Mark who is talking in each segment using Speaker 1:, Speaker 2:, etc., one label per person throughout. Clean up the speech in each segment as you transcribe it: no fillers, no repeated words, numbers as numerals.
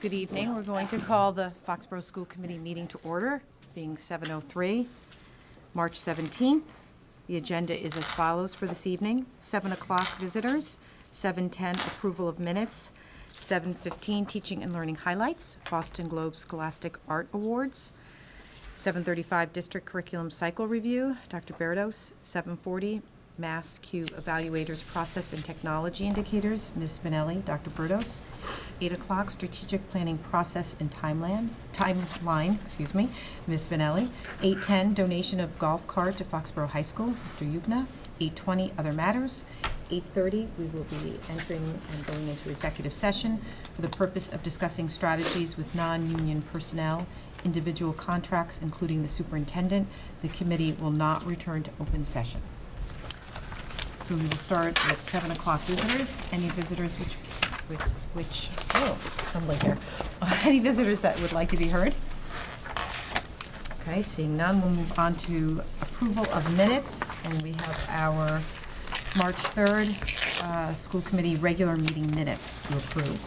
Speaker 1: Good evening. We're going to call the Foxborough School Committee meeting to order, being 7:03, March 17th. The agenda is as follows for this evening. 7 o'clock visitors, 7:10 approval of minutes, 7:15 teaching and learning highlights, Boston Globe Scholastic Art Awards, 7:35 district curriculum cycle review, Dr. Berdos, 7:40 Mass Q evaluators process and technology indicators, Ms. Spinelli, Dr. Berdos, 8 o'clock strategic planning process and timeline, Ms. Spinelli, 8:10 donation of golf cart to Foxborough High School, Mr. Yugna, 8:20 other matters, 8:30 we will be entering and going into executive session for the purpose of discussing strategies with non-union personnel, individual contracts, including the superintendent. The committee will not return to open session. So we will start with 7 o'clock visitors. Any visitors any visitors that would like to be heard? Okay, seeing none, we'll move on to approval of minutes. And we have our March 3rd school committee regular meeting minutes to approve.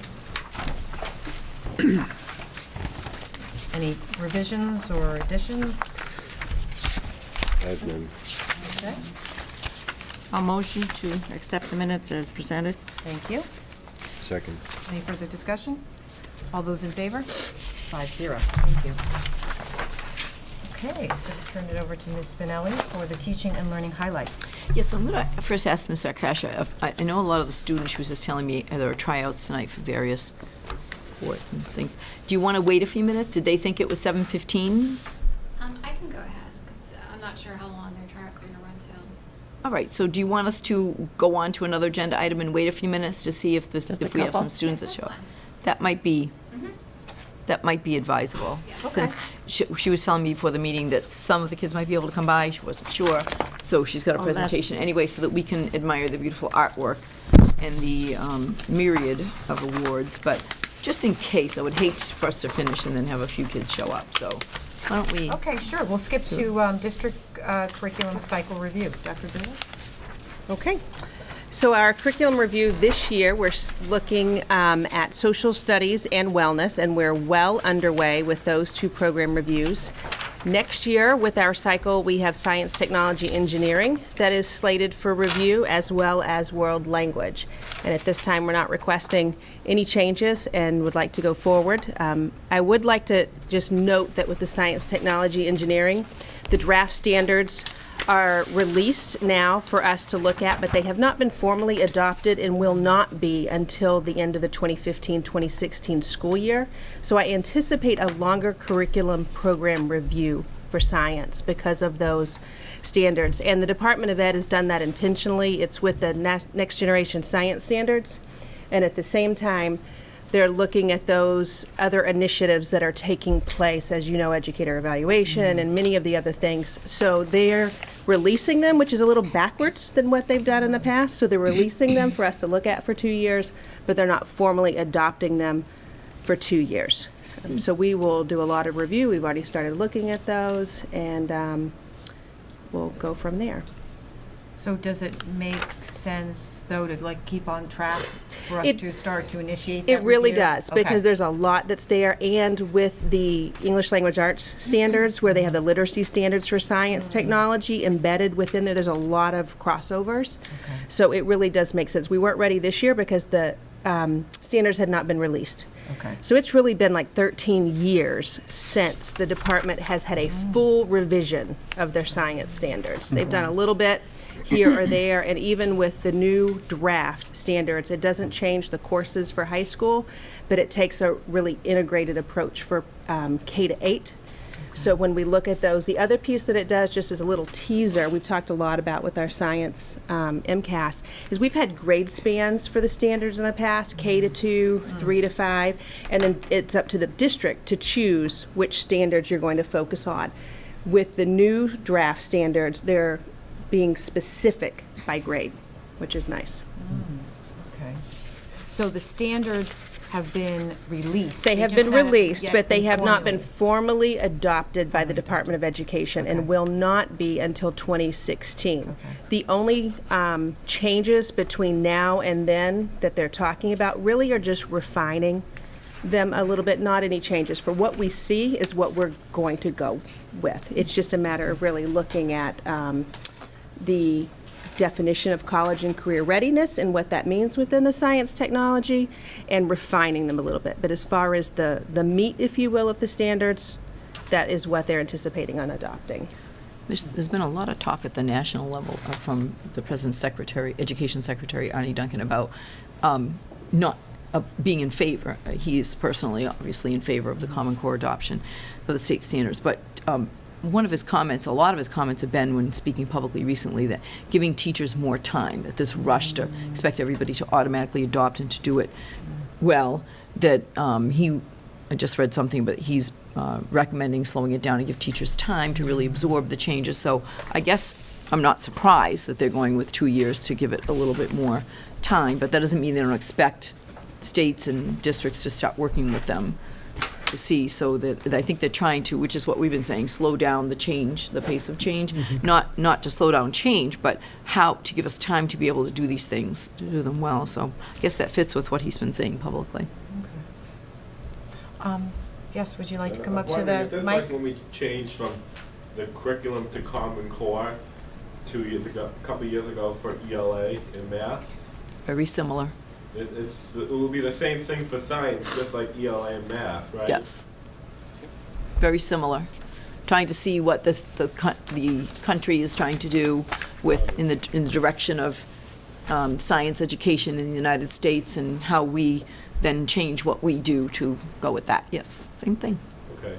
Speaker 1: Any revisions or additions?
Speaker 2: Admin.
Speaker 1: Okay,
Speaker 3: I'll motion to accept the minutes as presented.
Speaker 1: thank you.
Speaker 2: Second.
Speaker 1: Any further discussion? All those in favor? 5-0. Thank you. Okay, so we'll turn it over to Ms. Spinelli for the teaching and learning highlights.
Speaker 3: Yes, I'm going to first ask Ms. Arkasha. I know a lot of the students, she was just telling me there are tryouts tonight for various sports and things. Do you want to wait a few minutes? Did they think it was 7:15?
Speaker 4: I can go ahead, because I'm not sure how long their tryouts are going to run till.
Speaker 3: All right, so do you want us to go on to another agenda item and wait a few minutes to see if we have some students that
Speaker 4: That's
Speaker 3: show up?
Speaker 4: fine.
Speaker 3: That might be, that might be advisable.
Speaker 4: Yeah.
Speaker 3: Since she was telling me before the meeting that some of the kids might be able to come by, she wasn't sure. So she's got a presentation anyway so that we can admire the beautiful artwork and the myriad of awards. But just in case, I would hate for us to finish and then have a few kids show up. So why don't we?
Speaker 1: Okay, sure. We'll skip to district curriculum cycle review. Dr. Bruno?
Speaker 5: Okay. So our curriculum review this year, we're looking at social studies and wellness, and we're well underway with those two program reviews. Next year, with our cycle, we have science, technology, engineering that is slated for review, as well as world language. And at this time, we're not requesting any changes and would like to go forward. I would like to just note that with the science, technology, engineering, the draft standards are released now for us to look at, but they have not been formally adopted and will not be until the end of the 2015-2016 school year. So I anticipate a longer curriculum program review for science because of those standards. And the Department of Ed has done that intentionally. It's with the next generation science standards. And at the same time, they're looking at those other initiatives that are taking place, as you know, educator evaluation and many of the other things. So they're releasing them, which is a little backwards than what they've done in the past. So they're releasing them for us to look at for 2 years, but they're not formally adopting them for 2 years. So we will do a lot of review. We've already started looking at those, and we'll go from there.
Speaker 1: So does it make sense, though, to keep on track for us to start to initiate that
Speaker 5: It really
Speaker 1: review?
Speaker 5: does,
Speaker 1: Okay.
Speaker 5: because there's a lot that's there, and with the English language arts standards, where they have the literacy standards for science, technology embedded within there, there's a lot of crossovers.
Speaker 1: Okay.
Speaker 5: So it really does make sense. We weren't ready this year because the standards had not been released.
Speaker 1: Okay.
Speaker 5: So it's really been like 13 years since the department has had a full revision of their science standards. They've done a little bit here or there, and even with the new draft standards, it doesn't change the courses for high school, but it takes a really integrated approach for K to 8. So when we look at those, the other piece that it does, just as a little teaser, we've talked a lot about with our science MCAS, is we've had grade spans for the standards in the past, K to 2, 3 to 5, and then it's up to the district to choose which standards you're going to focus on. With the new draft standards, they're being specific by grade, which is nice.
Speaker 1: Okay. So the standards have been released.
Speaker 5: They have
Speaker 1: just
Speaker 5: been
Speaker 1: haven't
Speaker 5: released,
Speaker 1: yet
Speaker 5: but they have not been
Speaker 1: formulated.
Speaker 5: formally adopted by the Department of Education and will not be until 2016. The only changes between now and then that they're talking about really are just refining them a little bit, not any changes. For what we see is what we're going to go with. It's just a matter of really looking at the definition of college and career readiness and what that means within the science technology and refining them a little bit. But as far as the meat, if you will, of the standards, that is what they're anticipating on adopting.
Speaker 3: There's been a lot of talk at the national level from the President's Secretary, Education Secretary, Arnie Duncan, about not being in favor. He is personally, obviously, in favor of the Common Core adoption for the state standards. But one of his comments, a lot of his comments have been, when speaking publicly recently, that giving teachers more time, that this rush to expect everybody to automatically adopt and to do it well, that I just read something, but he's recommending slowing it down and give teachers time to really absorb the changes. So I guess I'm not surprised that they're going with 2 years to give it a little bit more time, but that doesn't mean they don't expect states and districts to start working with them to see, so that I think they're trying to, which is what we've been saying, slow down the change, the pace of change, not to slow down change, but how to give us time to be able to do these things, to do them well. So I guess that fits with what he's been saying publicly.
Speaker 1: Yes, would you like to come up to
Speaker 2: If
Speaker 1: the
Speaker 2: this
Speaker 1: mic?
Speaker 2: like when we changed from the curriculum to Common Core 2 years ago, a couple of years ago for ELA in math,
Speaker 3: Very similar.
Speaker 2: it will be the same thing for science, just like ELA and math, right?
Speaker 3: Yes. Very similar. Trying to see what the country is trying to do with in the direction of science education in the United States, and how we then change what we do to go with that. Yes, same thing.
Speaker 2: Okay.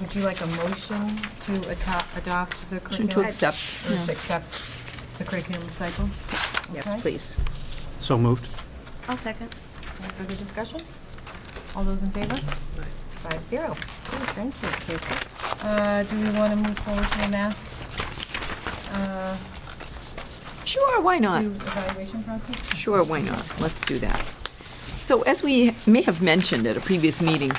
Speaker 1: Would you like a motion to adopt the
Speaker 3: Motion
Speaker 1: curriculum?
Speaker 3: to accept.
Speaker 1: Or
Speaker 3: Yeah.
Speaker 1: to accept the curriculum cycle?
Speaker 5: Yes,
Speaker 1: Okay.
Speaker 5: please.
Speaker 6: So moved.
Speaker 4: I'll second.
Speaker 1: Any further discussion? All those in favor? 5-0. Okay, thank you. Do we want to move forward to the mass
Speaker 3: Sure, why not?
Speaker 1: evaluation process?
Speaker 3: Sure, why not? Let's do that. So as we may have mentioned at a previous meeting,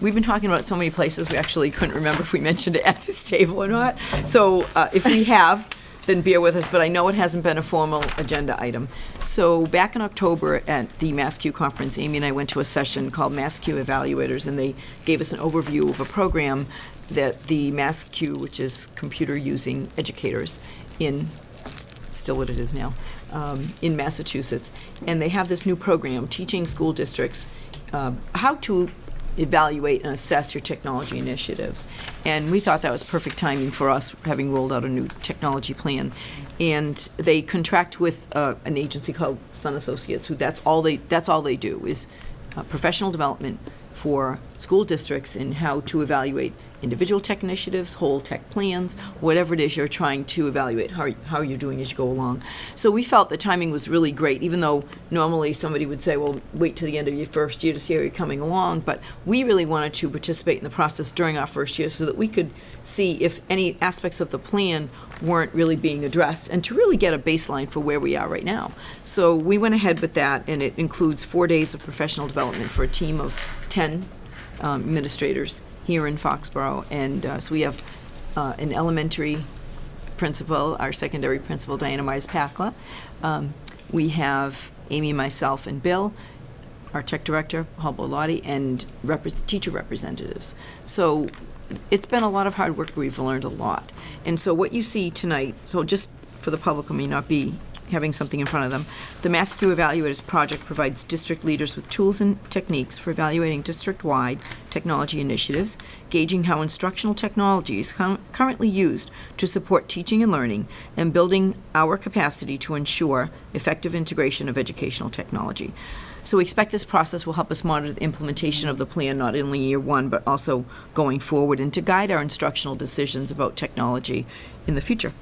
Speaker 3: we've been talking about it so many places, we actually couldn't remember if we mentioned it at this table or not. So if we have, then bear with us, but I know it hasn't been a formal agenda item. So back in October at the MassQ conference, Amy and I went to a session called MassQ Evaluators, and they gave us an overview of a program that the MassQ, which is computer-using educators in, still what it is now, in Massachusetts. And they have this new program teaching school districts how to evaluate and assess your technology initiatives. And we thought that was perfect timing for us, having rolled out a new technology plan. And they contract with an agency called Sun Associates, who that's all they do is professional development for school districts in how to evaluate individual tech initiatives, whole tech plans, whatever it is you're trying to evaluate, how you're doing as you go along. So we felt the timing was really great, even though normally somebody would say, well, wait till the end of your first year to see how you're coming along. But we really wanted to participate in the process during our first year so that we could see if any aspects of the plan weren't really being addressed, and to really get a baseline for where we are right now. So we went ahead with that, and it includes 4 days of professional development for a team of 10 administrators here in Foxborough. And so we have an elementary principal, our secondary principal, Diana Myers-Pakla. We have Amy, myself, and Bill, our tech director, Paul Bellotti, and teacher representatives. So it's been a lot of hard work. We've learned a lot. And so what you see tonight, so just for the public who may not be having something in front of them, the MassQ Evaluators project provides district leaders with tools and techniques for evaluating district-wide technology initiatives, gauging how instructional technology is currently used to support teaching and learning, and building our capacity to ensure effective integration of educational technology. So we expect this process will help us monitor the implementation of the plan, not only in year one, but also going forward, and to guide our instructional decisions about technology in the future.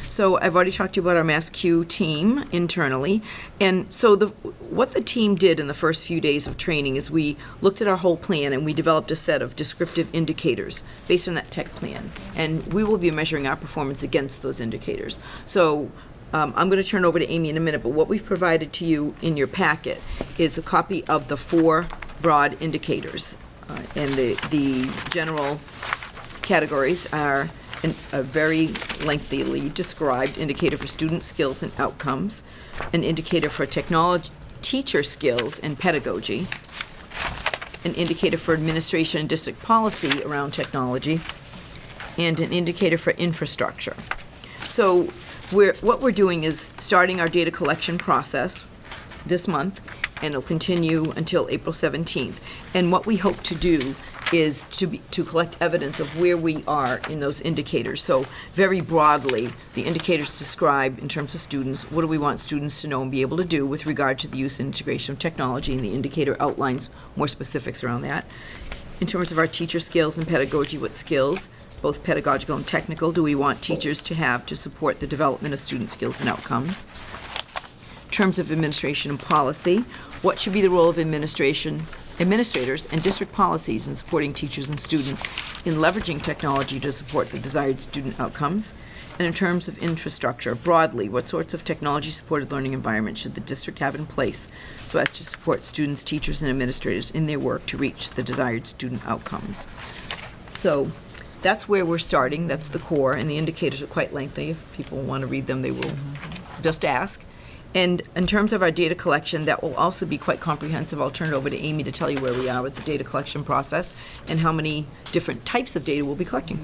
Speaker 3: So I've already talked to you about our MassQ team internally. And so what the team did in the first few days of training is we looked at our whole plan, and we developed a set of descriptive indicators based on that tech plan. And we will be measuring our performance against those indicators. So I'm going to turn over to Amy in a minute, but what we've provided to you in your packet is a copy of the 4 broad indicators. And the general categories are a very lengthily described indicator for student skills and outcomes, an indicator for technology teacher skills and pedagogy, an indicator for administration and district policy around technology, and an indicator for infrastructure. So what we're doing is starting our data collection process this month, and it'll continue until April 17th. And what we hope to do is to collect evidence of where we are in those indicators. So very broadly, the indicators describe, in terms of students, what do we want students to know and be able to do with regard to the use and integration of technology, and the indicator outlines more specifics around that. In terms of our teacher skills and pedagogy, what skills, both pedagogical and technical, do we want teachers to have to support the development of student skills and outcomes? In terms of administration and policy, what should be the role of administrators and district policies in supporting teachers and students in leveraging technology to support the desired student outcomes? And in terms of infrastructure, broadly, what sorts of technology-supported learning environments should the district have in place so as to support students, teachers, and administrators in their work to reach the desired student outcomes? So that's where we're starting. That's the core, and the indicators are quite lengthy. If people want to read them, they will just ask. And in terms of our data collection, that will also be quite comprehensive. I'll turn it over to Amy to tell you where we are with the data collection process and how many different types of data we'll be collecting.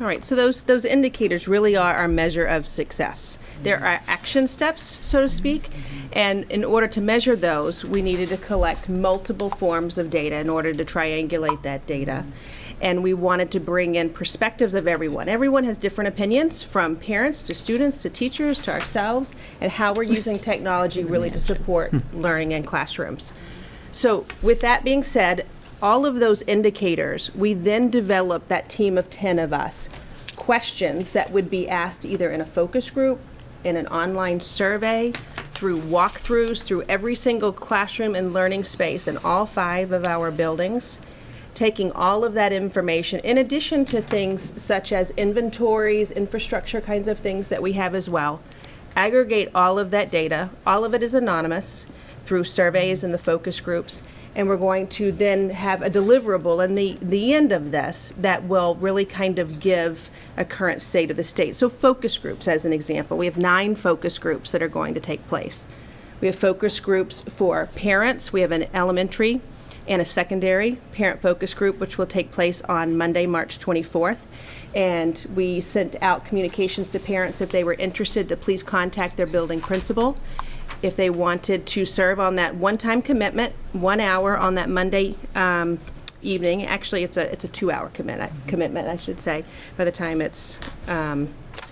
Speaker 5: All right, so those indicators really are our measure of success. There are action steps, so to speak, and in order to measure those, we needed to collect multiple forms of data in order to triangulate that data. And we wanted to bring in perspectives of everyone. Everyone has different opinions, from parents to students to teachers to ourselves, and how we're using technology really to support learning in classrooms. So with that being said, all of those indicators, we then developed that team of 10 of us, questions that would be asked either in a focus group, in an online survey, through walkthroughs, through every single classroom and learning space in all 5 of our buildings, taking all of that information, in addition to things such as inventories, infrastructure kinds of things that we have as well, aggregate all of that data. All of it is anonymous through surveys and the focus groups, and we're going to then have a deliverable in the end of this that will really kind of give a current state of the state. So focus groups, as an example, we have 9 focus groups that are going to take place. We have focus groups for parents. We have an elementary and a secondary parent focus group, which will take place on Monday, March 24th. And we sent out communications to parents if they were interested to please contact their building principal. If they wanted to serve on that one-time commitment, 1 hour on that Monday evening. Actually, it's a 2-hour commitment, I should say, by the time it's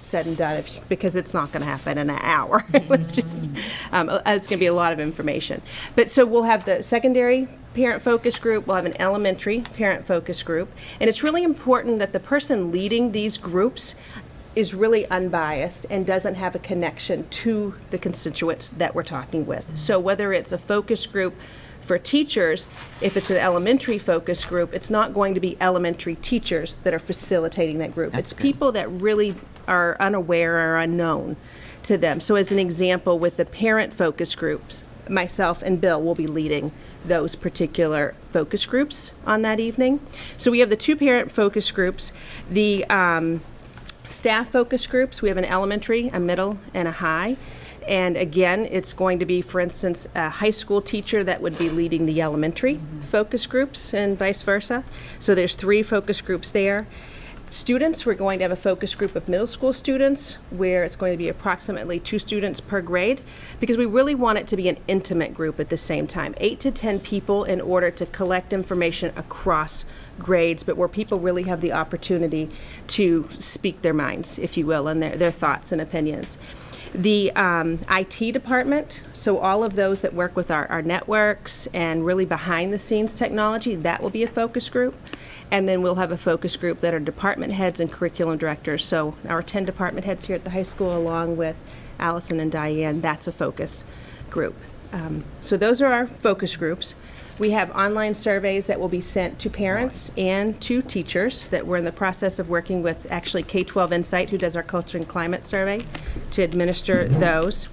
Speaker 5: said and done, because it's not going to happen in an hour. It's just, it's going to be a lot of information. But so we'll have the secondary parent focus group, we'll have an elementary parent focus group, and it's really important that the person leading these groups is really unbiased and doesn't have a connection to the constituents that we're talking with. So whether it's a focus group for teachers, if it's an elementary focus group, it's not going to be elementary teachers that are facilitating that group. It's people that really are unaware or unknown to them. So as an example, with the parent focus groups, myself and Bill will be leading those particular focus groups on that evening. So we have the 2 parent focus groups. The staff focus groups, we have an elementary, a middle, and a high. And again, it's going to be, for instance, a high school teacher that would be leading the elementary focus groups and vice versa. So there's 3 focus groups there. Students, we're going to have a focus group of middle school students where it's going to be approximately 2 students per grade, because we really want it to be an intimate group at the same time. 8 to 10 people in order to collect information across grades, but where people really have the opportunity to speak their minds, if you will, and their thoughts and opinions. The IT department, so all of those that work with our networks and really behind the scenes technology, that will be a focus group. And then we'll have a focus group that are department heads and curriculum directors. So our 10 department heads here at the high school, along with Allison and Diane, that's a focus group. So those are our focus groups. We have online surveys that will be sent to parents and to teachers that we're in the process of working with, actually K-12 Insight, who does our culture and climate survey, to administer those.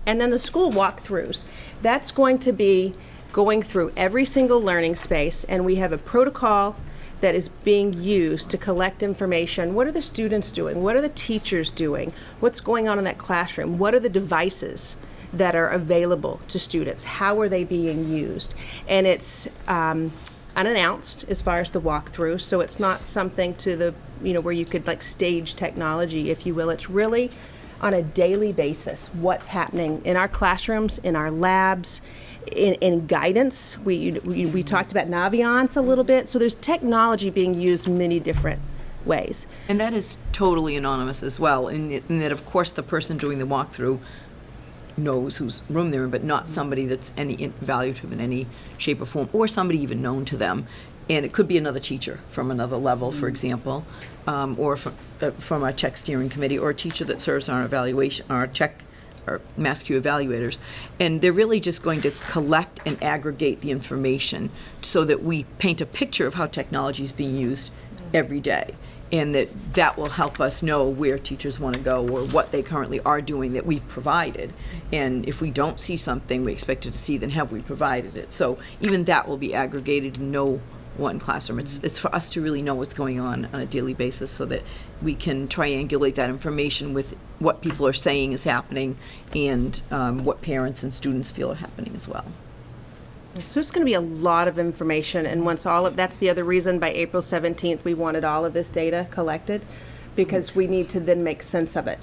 Speaker 5: And then the school walkthroughs. That's going to be going through every single learning space, and we have a protocol that is being used to collect information. What are the students doing? What are the teachers doing? What's going on in that classroom? What are the devices that are available to students. How are they being used? And it's unannounced as far as the walkthrough, so it's not something to the, where you could like stage technology, if you will. It's really on a daily basis what's happening in our classrooms, in our labs, in guidance. We talked about Naviance a little bit, so there's technology being used many different ways.
Speaker 3: And that is totally anonymous as well, in that, of course, the person doing the walkthrough knows whose room they're in, but not somebody that's any value to them in any shape or form, or somebody even known to them. And it could be another teacher from another level, for example, or from our tech steering committee, or a teacher that serves on our evaluation, our tech, or MassQ evaluators. And they're really just going to collect and aggregate the information so that we paint a picture of how technology is being used every day. And that will help us know where teachers want to go, or what they currently are doing that we've provided. And if we don't see something we expected to see, then have we provided it? So even that will be aggregated in no one classroom. It's for us to really know what's going on a daily basis, so that we can triangulate that information with what people are saying is happening, and what parents and students feel are happening as well.
Speaker 5: So it's going to be a lot of information, and once that's the other reason by April 17th we wanted all of this data collected, because we need to then make sense of it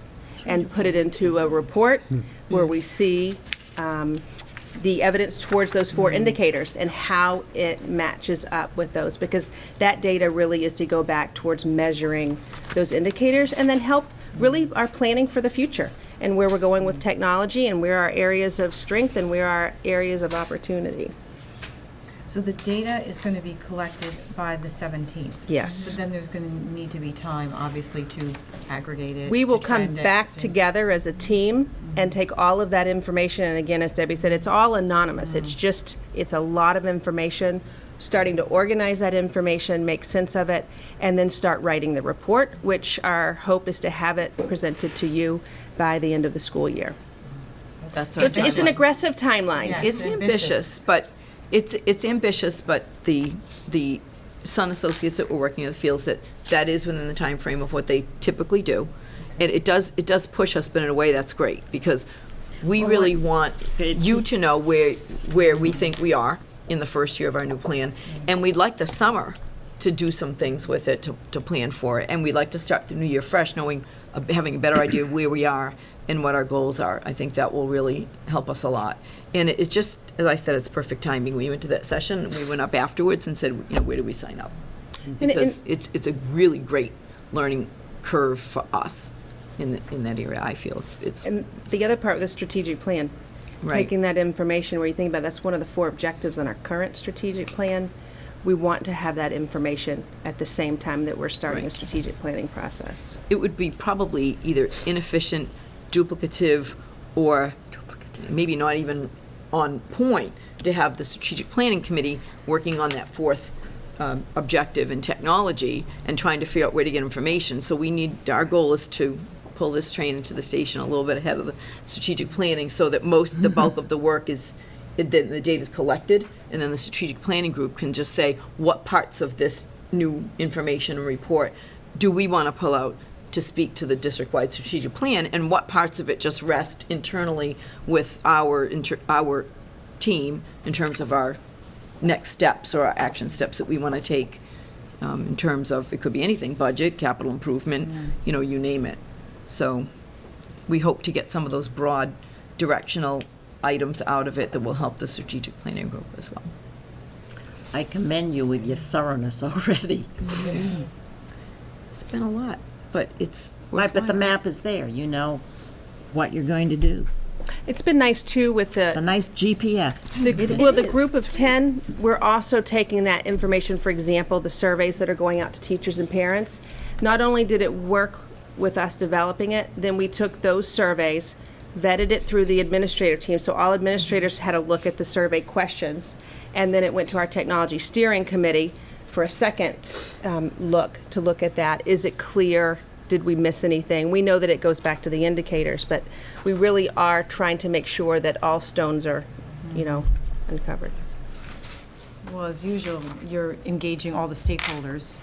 Speaker 5: and put it into a report where we see the evidence towards those 4 indicators and how it matches up with those, because that data really is to go back towards measuring those indicators and then help really our planning for the future and where we're going with technology and where our areas of strength and where our areas of opportunity.
Speaker 1: So the data is going to be collected by the 17th.
Speaker 5: Yes.
Speaker 1: But then there's going to need to be time, obviously, to aggregate it.
Speaker 5: We will
Speaker 1: to
Speaker 5: come
Speaker 1: trend it,
Speaker 5: back
Speaker 1: to-
Speaker 5: together as a team and take all of that information, and again, as Debbie said, it's all anonymous. It's a lot of information, starting to organize that information, make sense of it, and then start writing the report, which our hope is to have it presented to you by the end of the school year.
Speaker 3: That's
Speaker 5: So
Speaker 3: our
Speaker 5: it's an aggressive timeline.
Speaker 1: Yeah.
Speaker 3: It's ambitious, but it's ambitious, but the Sun Associates that we're working with feels that is within the time frame of what they typically do. And it does push us, but in a way that's great, because we really want you to know where we think we are in the first year of our new plan, and we'd like the summer to do some things with it, to plan for it, and we'd like to start the new year fresh, knowing, having a better idea of where we are and what our goals are. I think that will really help us a lot. And it's just, as I said, it's perfect timing. We went to that session, and we went up afterwards and said, where do we sign up? Because it's a really great learning curve for us in that area, I feel. It's
Speaker 5: And the other part of the strategic plan,
Speaker 3: Right.
Speaker 5: taking that information where you think about that's one of the 4 objectives on our current strategic plan. We want to have that information at the same time that we're starting
Speaker 3: Right.
Speaker 5: the strategic planning process.
Speaker 3: it would be probably either inefficient, duplicative, or maybe not even on point to have the strategic planning committee working on that 4th objective in technology and trying to figure out where to get information. So our goal is to pull this train into the station a little bit ahead of the strategic planning, so that the bulk of the work is, the data is collected, and then the strategic planning group can just say, what parts of this new information and report do we want to pull out to speak to the district-wide strategic plan, and what parts of it just rest internally with our team in terms of our next steps or our action steps that we want to take, in terms of, it could be anything, budget, capital improvement, you name it. So we hope to get some of those broad directional items out of it that will help the strategic planning group as well.
Speaker 6: I commend you with your thoroughness already.
Speaker 3: It's been a lot, but it's
Speaker 6: Right, but the map is there. You know what you're going to do.
Speaker 5: It's been nice too with
Speaker 6: It's a nice GPS.
Speaker 5: the group of 10, we're also taking that information, for example, the surveys that are going out to teachers and parents. Not only did it work with us developing it, then we took those surveys, vetted it through the administrative team, so all administrators had a look at the survey questions, and then it went to our technology steering committee for a second look at that. Is it clear? Did we miss anything? We know that it goes back to the indicators, but we really are trying to make sure that all stones are, uncovered.
Speaker 1: Well, as usual, you're engaging all the stakeholders,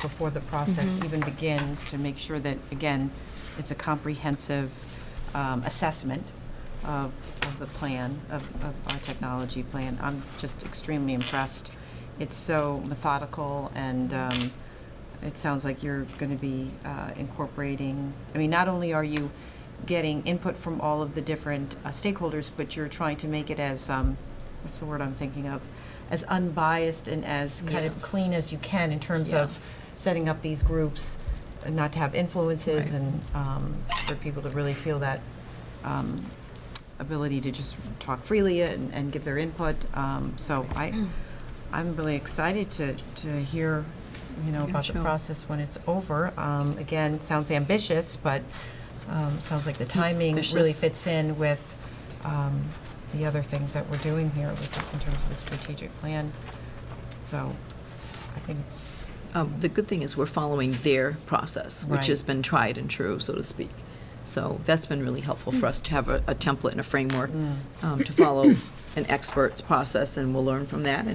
Speaker 1: before the process even begins, to make sure that, again, it's a comprehensive assessment of the plan, of our technology plan. I'm just extremely impressed. It's so methodical, and it sounds like you're going to be incorporating, I mean, not only are you getting input from all of the different stakeholders, but you're trying to make it as, what's the word I'm thinking of, as unbiased and as kind of
Speaker 3: Yes.
Speaker 1: clean as you can in terms
Speaker 3: Yes.
Speaker 1: of setting up these groups, and not to have influences,
Speaker 3: Right.
Speaker 1: and for people to really feel that ability to just talk freely and give their input. So I'm really excited to hear,
Speaker 3: Yeah,
Speaker 1: about the
Speaker 3: sure.
Speaker 1: process when it's over. Again, it sounds ambitious, but sounds like the timing really
Speaker 3: ambitious.
Speaker 1: fits in with the other things that we're doing here in terms of the strategic plan. So I think it's,
Speaker 3: The good thing is we're following their process, which
Speaker 1: Right.
Speaker 3: has been tried and true, so to speak. So that's been really helpful for us to have a template and a framework to follow an expert's process, and we'll learn from that.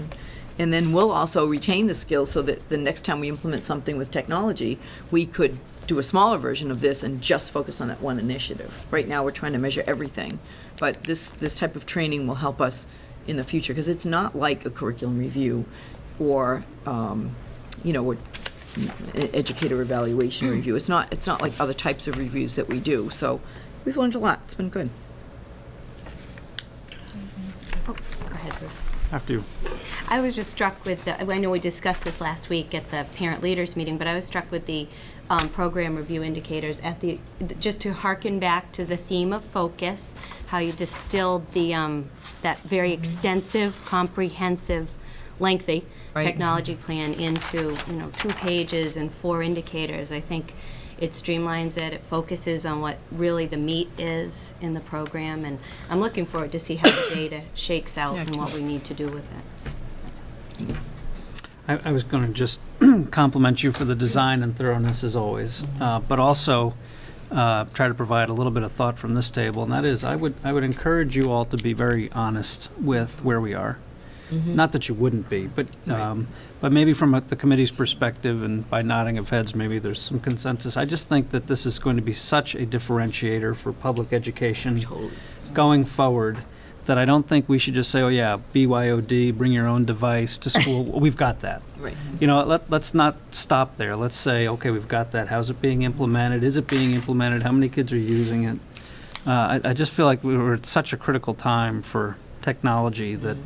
Speaker 3: And then we'll also retain the skills so that the next time we implement something with technology, we could do a smaller version of this and just focus on that one initiative. Right now, we're trying to measure everything, but this type of training will help us in the future, because it's not like a curriculum review or, or educator evaluation review. It's not like other types of reviews that we do. So we've learned a lot. It's been good.
Speaker 7: Go ahead, Bruce.
Speaker 8: After you.
Speaker 7: I was just struck with I know we discussed this last week at the parent leaders meeting, but I was struck with the program review indicators just to hearken back to the theme of focus, how you distilled that very extensive, comprehensive, lengthy
Speaker 3: Right.
Speaker 7: technology plan into 2 pages and 4 indicators. I think it streamlines it. It focuses on what really the meat is in the program, and I'm looking forward to see how the data shakes out
Speaker 3: Yeah,
Speaker 7: and what we need to do with it.
Speaker 8: I was going to just compliment you for the design and thoroughness as always, but also try to provide a little bit of thought from this table, and that is I would encourage you all to be very honest with where we are. Not that you wouldn't be, but maybe from the committee's perspective, and by nodding of heads, maybe there's some consensus. I just think that this is going to be such a differentiator for public education
Speaker 3: Totally.
Speaker 8: going forward, that I don't think we should just say, oh yeah, BYOD, bring your own device to school. We've got that.
Speaker 3: Right.
Speaker 8: Let's not stop there. Let's say, okay, we've got that. How's it being implemented? Is it being implemented? How many kids are using it? I just feel like we're at such a critical time for technology that,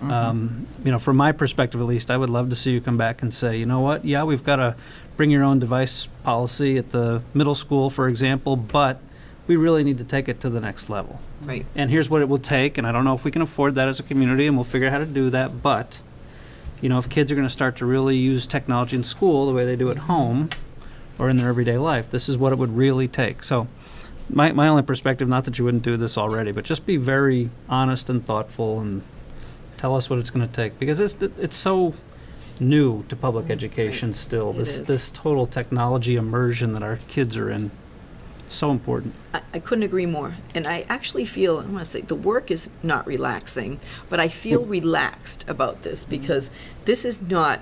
Speaker 8: from my perspective at least, I would love to see you come back and say, you know what, yeah, we've got a bring your own device policy at the middle school, for example, but we really need to take it to the next level.
Speaker 3: Right.
Speaker 8: And here's what it will take, and I don't know if we can afford that as a community, and we'll figure out how to do that, but, if kids are going to start to really use technology in school the way they do at home or in their everyday life, this is what it would really take. So my only perspective, not that you wouldn't do this already, but just be very honest and thoughtful and tell us what it's going to take, because it's so new to public education still,
Speaker 3: It is.
Speaker 8: this total technology immersion that our kids are in. So important.
Speaker 3: I couldn't agree more. And I actually feel, I want to say, the work is not relaxing, but I feel relaxed about this, because this is not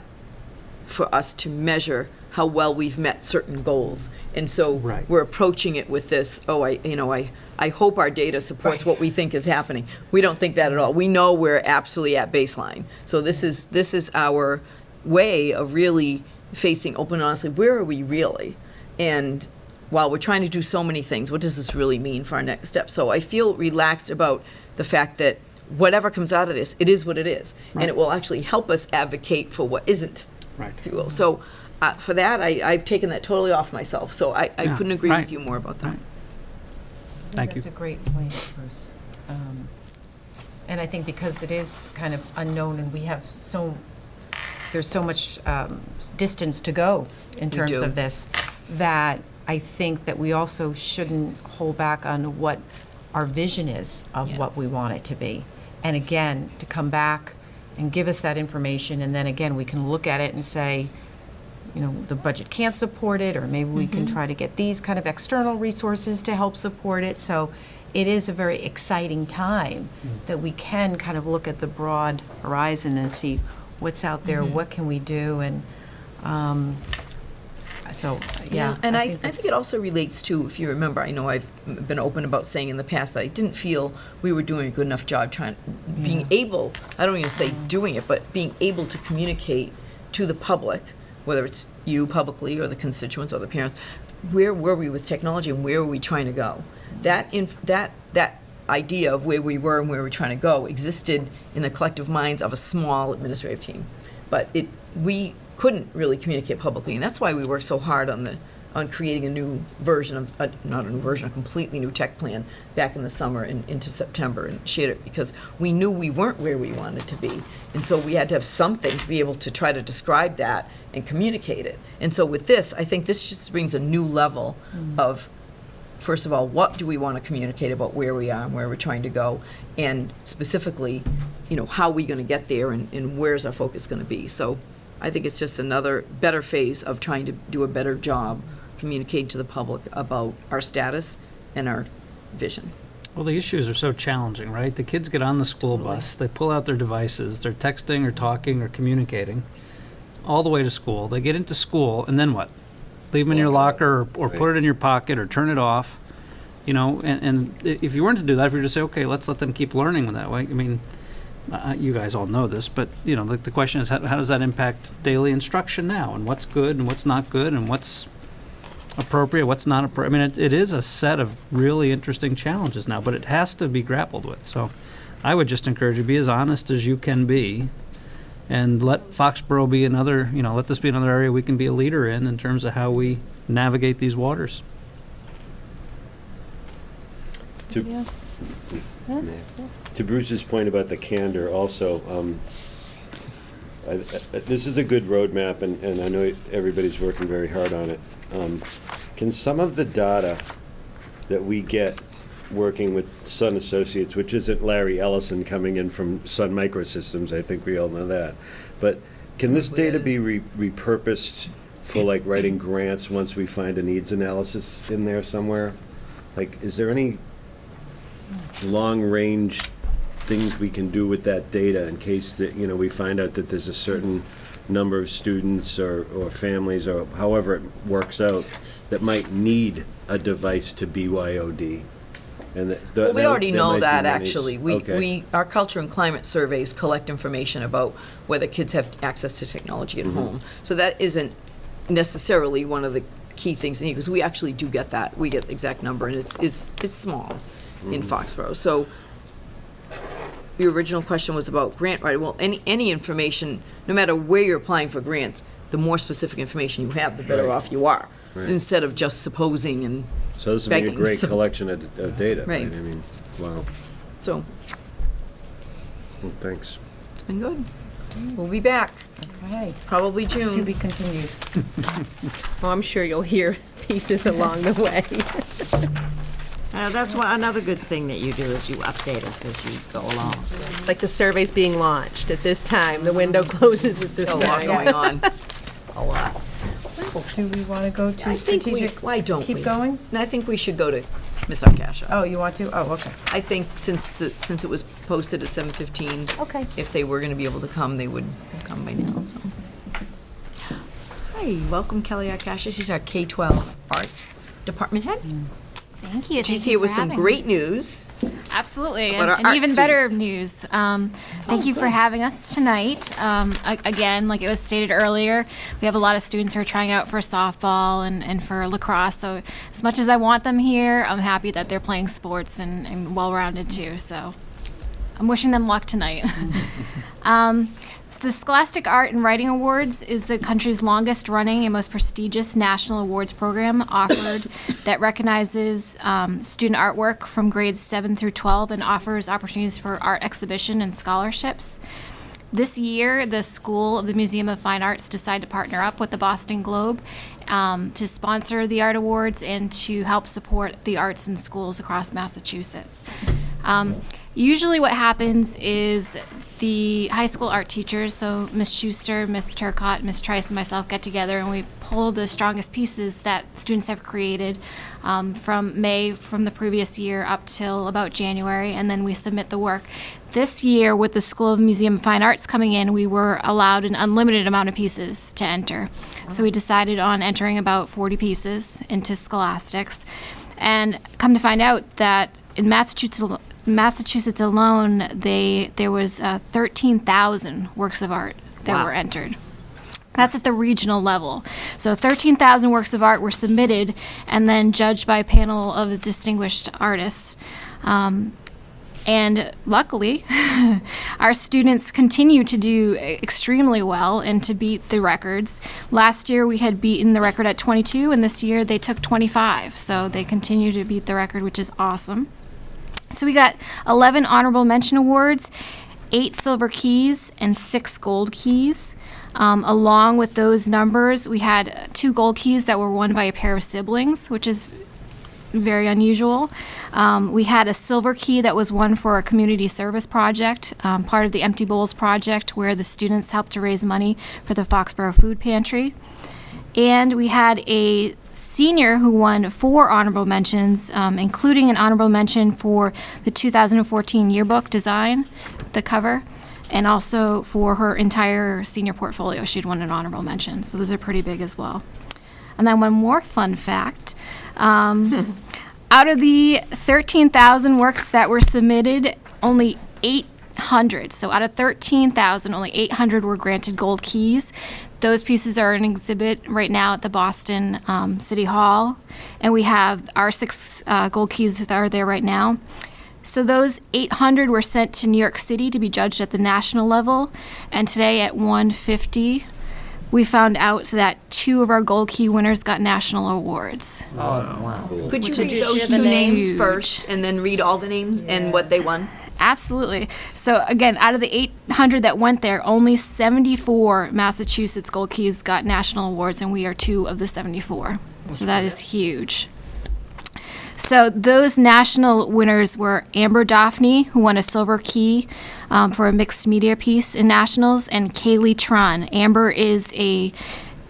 Speaker 3: for us to measure how well we've met certain goals. And so
Speaker 8: Right.
Speaker 3: we're approaching it with this, I hope our data supports what we think is happening. We don't think that at all. We know we're absolutely at baseline. So this is our way of really facing open and honestly, where are we really? And while we're trying to do so many things, what does this really mean for our next step? So I feel relaxed about the fact that whatever comes out of this, it is what it is.
Speaker 8: Right.
Speaker 3: And it will actually help us advocate for what isn't,
Speaker 8: Right.
Speaker 3: if you will. So for that, I've taken that totally off myself. So I
Speaker 8: Yeah,
Speaker 3: couldn't agree
Speaker 8: right.
Speaker 3: with you more about that.
Speaker 8: Right. Thank you.
Speaker 1: That's a great point, Bruce. And I think because it is kind of unknown, and there's so much distance to go in
Speaker 3: We
Speaker 1: terms
Speaker 3: do.
Speaker 1: of this, that I think that we also shouldn't hold back on what our vision is of what we
Speaker 3: Yes.
Speaker 1: want it to be. And again, to come back and give us that information, and then again, we can look at it and say, the budget can't support it, or maybe we can try to get these kind of external resources to help support it. So it is a very exciting time that we can kind of look at the broad horizon and see what's out there, what can we do, and So, yeah.
Speaker 3: And I
Speaker 1: that's-
Speaker 3: think it also relates to, if you remember, I know I've been open about saying in the past that I didn't feel we were doing a good enough job being able, I don't even say doing it, but being able to communicate to the public, whether it's you publicly or the constituents or the parents, where were we with technology and where were we trying to go? That idea of where we were and where we were trying to go existed in the collective minds of a small administrative team. But we couldn't really communicate publicly, and that's why we worked so hard on creating a new version of, not a new version, a completely new tech plan back in the summer and into September, and shared it because we knew we weren't where we wanted to be. And so we had to have something to be able to try to describe that and communicate it. And so with this, I think this just brings a new level of, first of all, what do we want to communicate about where we are and where we're trying to go, and specifically, how are we going to get there and where's our focus going to be. So I think it's just another better phase of trying to do a better job communicating to the public about our status and our vision.
Speaker 8: Well, the issues are so challenging, right? The kids get on the school bus, they pull out their devices, they're texting or talking or communicating all the way to school. They get into school, and then what? Leave them in your locker or put it in your pocket or turn it off. And if you weren't to do that, if you were to say, okay, let's let them keep learning that way, I mean, you guys all know this, but, the question is, how does that impact daily instruction now? And what's good and what's not good and what's appropriate, what's not appropriate? I mean, it is a set of really interesting challenges now, but it has to be grappled with. So I would just encourage you to be as honest as you can be and let Foxborough be another, let this be another area we can be a leader in terms of how we navigate these waters.
Speaker 9: To Bruce's point about the candor also, this is a good roadmap, and I know everybody's working very hard on it. Can some of the data that we get working with Sun Associates, which isn't Larry Ellison coming in from Sun Microsystems, I think we all know that, but can this data be repurposed for like writing grants once we find a needs analysis in there somewhere? Like, is there any long-range things we can do with that data in case that, we find out that there's a certain number of students or families or however it works out that might need a device to BYOD? And
Speaker 3: We already know
Speaker 9: might be
Speaker 3: that,
Speaker 9: many-
Speaker 3: actually.
Speaker 9: Okay.
Speaker 3: Our culture and climate surveys collect information about whether kids have access to technology at home. So that isn't necessarily one of the key things, because we actually do get that. We get the exact number, and it's small in Foxborough. So your original question was about grant writing. Well, any information, no matter where you're applying for grants, the more specific information you have, the better
Speaker 9: Right.
Speaker 3: off you are,
Speaker 9: Right.
Speaker 3: instead of just supposing and
Speaker 9: So this would be a
Speaker 3: begging.
Speaker 9: great
Speaker 3: So-
Speaker 9: collection of data.
Speaker 3: Right.
Speaker 9: I mean, wow.
Speaker 3: So
Speaker 9: Well, thanks.
Speaker 3: it's been good. We'll be back,
Speaker 1: Okay,
Speaker 3: probably
Speaker 1: to be
Speaker 3: June.
Speaker 1: continued.
Speaker 5: Well, I'm sure you'll hear pieces along the way.
Speaker 6: That's another good thing that you do is you update us as you go along.
Speaker 5: Like the survey's being launched at this time, the window closes at this
Speaker 3: A lot
Speaker 5: time.
Speaker 3: going on. A lot.
Speaker 1: Do we want to go to strategic?
Speaker 3: Why don't we?
Speaker 1: Keep going?
Speaker 3: And I think we should go to Ms. Arkasha.
Speaker 1: Oh, you want to? Oh, okay.
Speaker 3: I think since it was posted at 7:15,
Speaker 1: Okay.
Speaker 3: if they were going to be able to come, they would come by now. So. Hi, welcome Kelly Arkasha. She's our K-12 art department head.
Speaker 4: Thank you.
Speaker 3: She's
Speaker 4: Thank
Speaker 3: here
Speaker 4: you
Speaker 3: with
Speaker 4: for
Speaker 3: some
Speaker 4: having
Speaker 3: great
Speaker 4: me.
Speaker 3: news.
Speaker 4: Absolutely,
Speaker 3: about our
Speaker 4: and
Speaker 3: art
Speaker 4: even better
Speaker 3: students.
Speaker 4: news. Thank you for having us tonight. Again, like it was stated earlier, we have a lot of students who are trying out for softball and for lacrosse. So as much as I want them here, I'm happy that they're playing sports and well-rounded too. So I'm wishing them luck tonight. So the Scholastic Art and Writing Awards is the country's longest running and most prestigious national awards program offered that recognizes student artwork from grades 7 through 12 and offers opportunities for art exhibition and scholarships. This year, the School of the Museum of Fine Arts decided to partner up with the Boston Globe to sponsor the Art Awards and to help support the arts in schools across Massachusetts. Usually what happens is the high school art teachers, so Miss Schuster, Miss Turcott, Miss Trice, and myself get together and we pull the strongest pieces that students have created from May from the previous year up till about January, and then we submit the work. This year, with the School of Museum and Fine Arts coming in, we were allowed an unlimited amount of pieces to enter. So we decided on entering about 40 pieces into Scholastics. And come to find out that in Massachusetts alone, there was 13,000 works of art that were entered. That's at the regional level. So 13,000 works of art were submitted and then judged by a panel of distinguished artists. And luckily, our students continue to do extremely well and to beat the records. Last year, we had beaten the record at 22, and this year they took 25. So they continue to beat the record, which is awesome. So we got 11 honorable mention awards, 8 silver keys, and 6 gold keys. Along with those numbers, we had 2 gold keys that were won by a pair of siblings, which is very unusual. We had a silver key that was won for a community service project, part of the Empty Bowls project, where the students helped to raise money for the Foxborough Food Pantry. And we had a senior who won 4 honorable mentions, including an honorable mention for the 2014 yearbook design, the cover, and also for her entire senior portfolio. She'd won an honorable mention. So those are pretty big as well. And then one more fun fact. Out of the 13,000 works that were submitted, only 800, so out of 13,000, only 800 were granted gold keys. Those pieces are an exhibit right now at the Boston City Hall, and we have our 6 gold keys that are there right now. So those 800 were sent to New York City to be judged at the national level, and today at 1:50, we found out that 2 of our gold key winners got national awards.
Speaker 6: Oh, wow.
Speaker 3: Could you
Speaker 4: Which
Speaker 3: read
Speaker 4: is
Speaker 3: those
Speaker 4: huge.
Speaker 3: 2 names first and then read all the names and what they won?
Speaker 4: Absolutely. So again, out of the 800 that went there, only 74 Massachusetts gold keys got national awards, and we are 2 of the 74. So that is huge. So those national winners were Amber Daphne, who won a silver key for a mixed media piece in nationals, and Kaylee Tron. Amber is a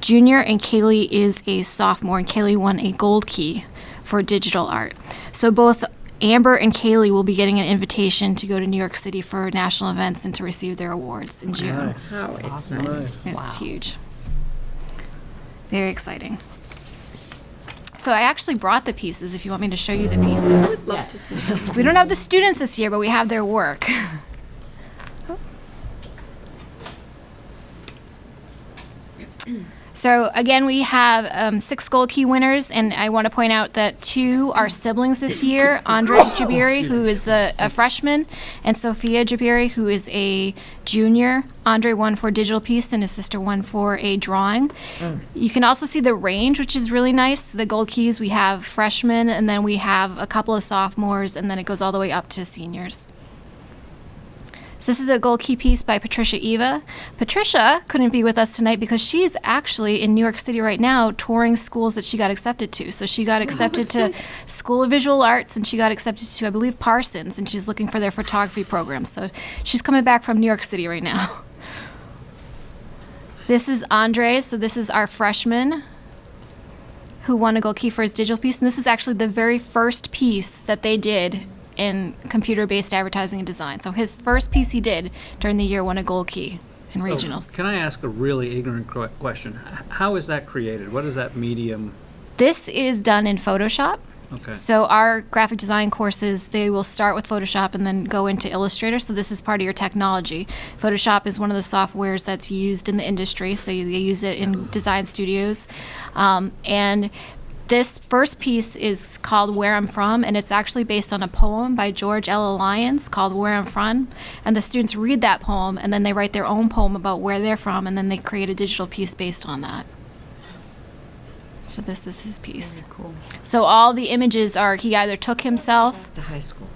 Speaker 4: junior and Kaylee is a sophomore, and Kaylee won a gold key for digital art. So both Amber and Kaylee will be getting an invitation to go to New York City for national events and to receive their awards in June.
Speaker 6: How exciting.
Speaker 4: It's huge. Very exciting. So I actually brought the pieces if you want me to show you the pieces.
Speaker 3: Love to see them.
Speaker 4: So we don't have the students this year, but we have their work. So again, we have 6 gold key winners, and I want to point out that 2 are siblings this year. Andre Jabiri, who is a freshman, and Sophia Jabiri, who is a junior. Andre won for a digital piece, and his sister won for a drawing. You can also see the range, which is really nice. The gold keys, we have freshmen, and then we have a couple of sophomores, and then it goes all the way up to seniors. So this is a gold key piece by Patricia Eva. Patricia couldn't be with us tonight because she's actually in New York City right now touring schools that she got accepted to. So she got accepted to School of Visual Arts, and she got accepted to, I believe, Parsons, and she's looking for their photography program. So she's coming back from New York City right now. This is Andre, so this is our freshman who won a gold key for his digital piece, and this is actually the very first piece that they did in computer-based advertising and design. So his first piece he did during the year won a gold key in regionals.
Speaker 8: Can I ask a really ignorant question? How is that created? What is that medium?
Speaker 4: This is done in Photoshop.
Speaker 8: Okay.
Speaker 4: So our graphic design courses, they will start with Photoshop and then go into Illustrator. So this is part of your technology. Photoshop is one of the softwares that's used in the industry. So they use it in design studios. And this first piece is called Where I'm From, and it's actually based on a poem by George L. Lyons called Where I'm From. And the students read that poem, and then they write their own poem about where they're from, and then they create a digital piece based on that. So this is his piece.
Speaker 6: Very cool.
Speaker 4: So all the images are, he either took himself
Speaker 6: To high school.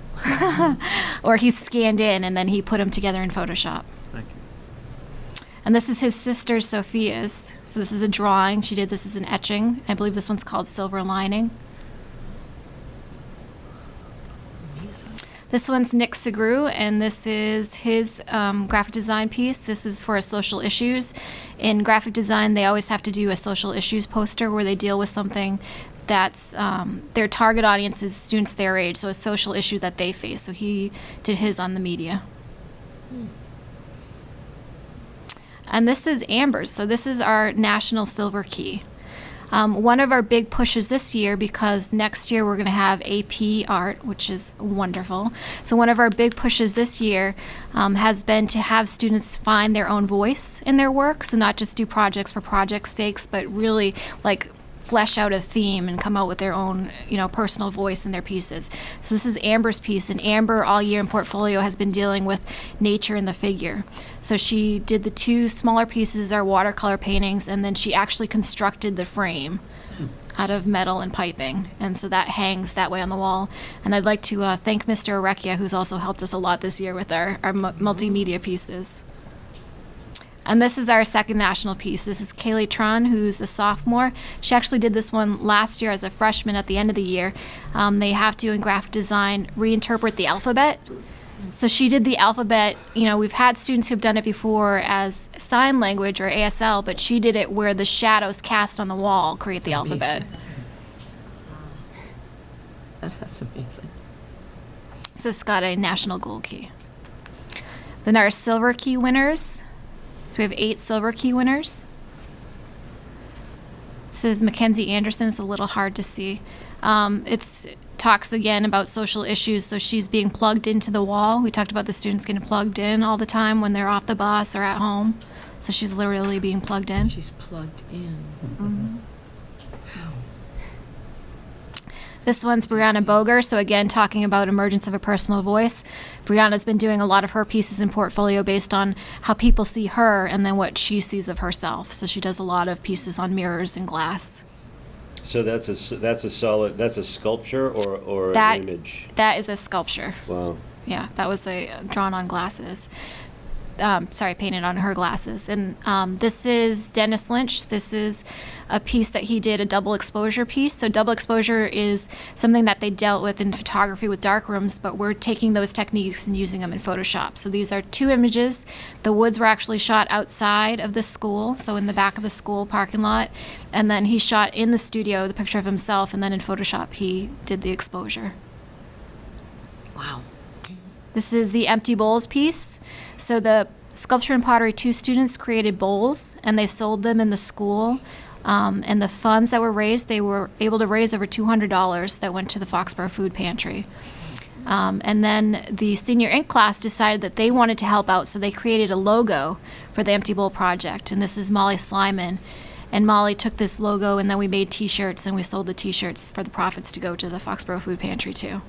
Speaker 4: or he scanned in, and then he put them together in Photoshop.
Speaker 8: Thank you.
Speaker 4: And this is his sister Sophia's. So this is a drawing. She did this as an etching. I believe this one's called Silver Lining. This one's Nick Segru, and this is his graphic design piece. This is for social issues. In graphic design, they always have to do a social issues poster where they deal with something that's their target audience is students their age, so a social issue that they face. So he did his on the media. And this is Amber's. So this is our National Silver Key. One of our big pushes this year, because next year we're going to have AP Art, which is wonderful. So one of our big pushes this year has been to have students find their own voice in their work. So not just do projects for project's sakes, but really like flesh out a theme and come out with their own, personal voice in their pieces. So this is Amber's piece, and Amber all year in portfolio has been dealing with nature and the figure. So she did the two smaller pieces, are watercolor paintings, and then she actually constructed the frame out of metal and piping, and so that hangs that way on the wall. And I'd like to thank Mr. Arecchia, who's also helped us a lot this year with our multimedia pieces. And this is our second national piece. This is Kaylee Tron, who's a sophomore. She actually did this one last year as a freshman at the end of the year. They have to, in graphic design, reinterpret the alphabet. So she did the alphabet. We've had students who've done it before as sign language or ASL, but she did it where the shadows cast on the wall create the alphabet.
Speaker 3: That's amazing.
Speaker 4: So it's got a national gold key. Then our silver key winners. So we have 8 silver key winners. This is Mackenzie Anderson. It's a little hard to see. It's talks again about social issues, so she's being plugged into the wall. We talked about the students getting plugged in all the time when they're off the bus or at home. So she's literally being plugged in.
Speaker 3: She's plugged in.
Speaker 4: Mm-hmm. This one's Brianna Boger, so again, talking about emergence of a personal voice. Brianna's been doing a lot of her pieces in portfolio based on how people see her and then what she sees of herself. So she does a lot of pieces on mirrors and glass.
Speaker 9: So that's a sculpture or
Speaker 4: That-
Speaker 9: an image?
Speaker 4: That is a sculpture.
Speaker 9: Wow.
Speaker 4: Yeah, that was drawn on glasses. Painted on her glasses. And this is Dennis Lynch. This is a piece that he did, a double exposure piece. So double exposure is something that they dealt with in photography with darkrooms, but we're taking those techniques and using them in Photoshop. So these are 2 images. The woods were actually shot outside of the school, so in the back of the school parking lot. And then he shot in the studio the picture of himself, and then in Photoshop he did the exposure.
Speaker 3: Wow.
Speaker 4: This is the empty bowls piece. So the sculpture and pottery 2 students created bowls, and they sold them in the school. And the funds that were raised, they were able to raise over $200 that went to the Foxborough Food Pantry. And then the senior ink class decided that they wanted to help out, so they created a logo for the Empty Bowl project. And this is Molly Slyman. And Molly took this logo, and then we made T-shirts, and we sold the T-shirts for the profits to go to the Foxborough Food Pantry too.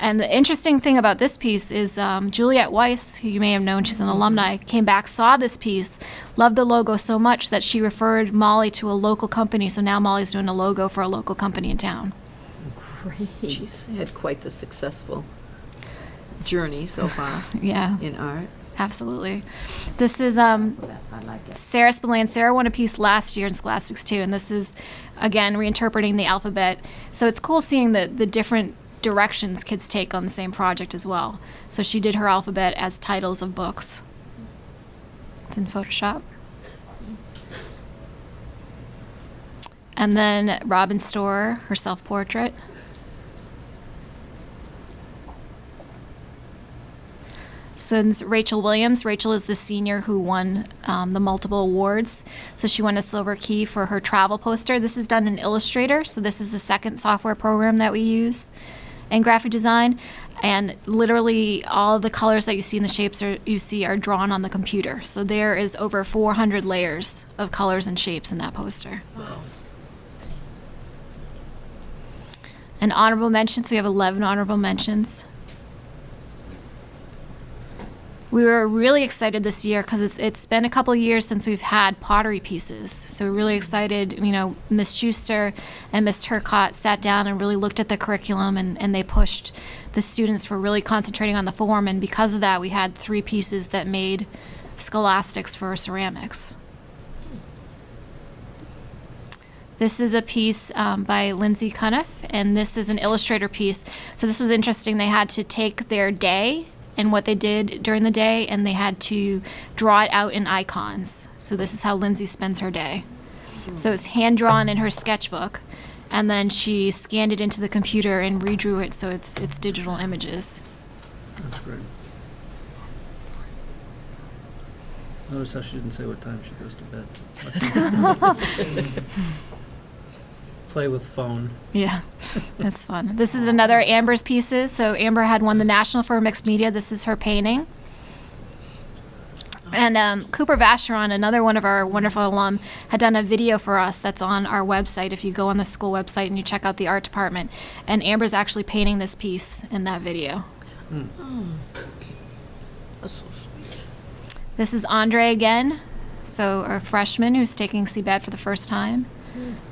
Speaker 4: And the interesting thing about this piece is Juliette Weiss, who you may have known, she's an alumni, came back, saw this piece, loved the logo so much that she referred Molly to a local company. So now Molly's doing a logo for a local company in town.
Speaker 6: Great.
Speaker 3: She's had quite the successful journey so far
Speaker 4: Yeah,
Speaker 3: in art.
Speaker 4: absolutely. This is
Speaker 6: I like it.
Speaker 4: Sarah Spillane. Sarah won a piece last year in Scholastics too, and this is, again, reinterpreting the alphabet. So it's cool seeing the different directions kids take on the same project as well. So she did her alphabet as titles of books. It's in Photoshop. And then Robin Storer, her self-portrait. So it's Rachel Williams. Rachel is the senior who won the multiple awards. So she won a silver key for her travel poster. This is done in Illustrator. So this is the second software program that we use in graphic design. And literally all the colors that you see and the shapes you see are drawn on the computer. So there is over 400 layers of colors and shapes in that poster.
Speaker 3: Wow.
Speaker 4: And honorable mentions, we have 11 honorable mentions. We were really excited this year because it's been a couple years since we've had pottery pieces. So we're really excited. Miss Schuster and Miss Turcott sat down and really looked at the curriculum, and they pushed the students for really concentrating on the form. And because of that, we had 3 pieces that made scholastics for ceramics. This is a piece by Lindsay Cuniff, and this is an illustrator piece. So this was interesting. They had to take their day and what they did during the day, and they had to draw it out in icons. So this is how Lindsay spends her day. So it's hand-drawn in her sketchbook, and then she scanned it into the computer and redrew it so it's digital images.
Speaker 8: That's great. Notice how she didn't say what time she goes to bed. Play with phone.
Speaker 4: Yeah, that's fun. This is another Amber's pieces. So Amber had won the National for Mixed Media. This is her painting. And Cooper Vacheron, another one of our wonderful alum, had done a video for us that's on our website. If you go on the school website and you check out the art department, and Amber's actually painting this piece in that video.
Speaker 6: That's so sweet.
Speaker 4: This is Andre again, so a freshman who's taking CBAD for the first time.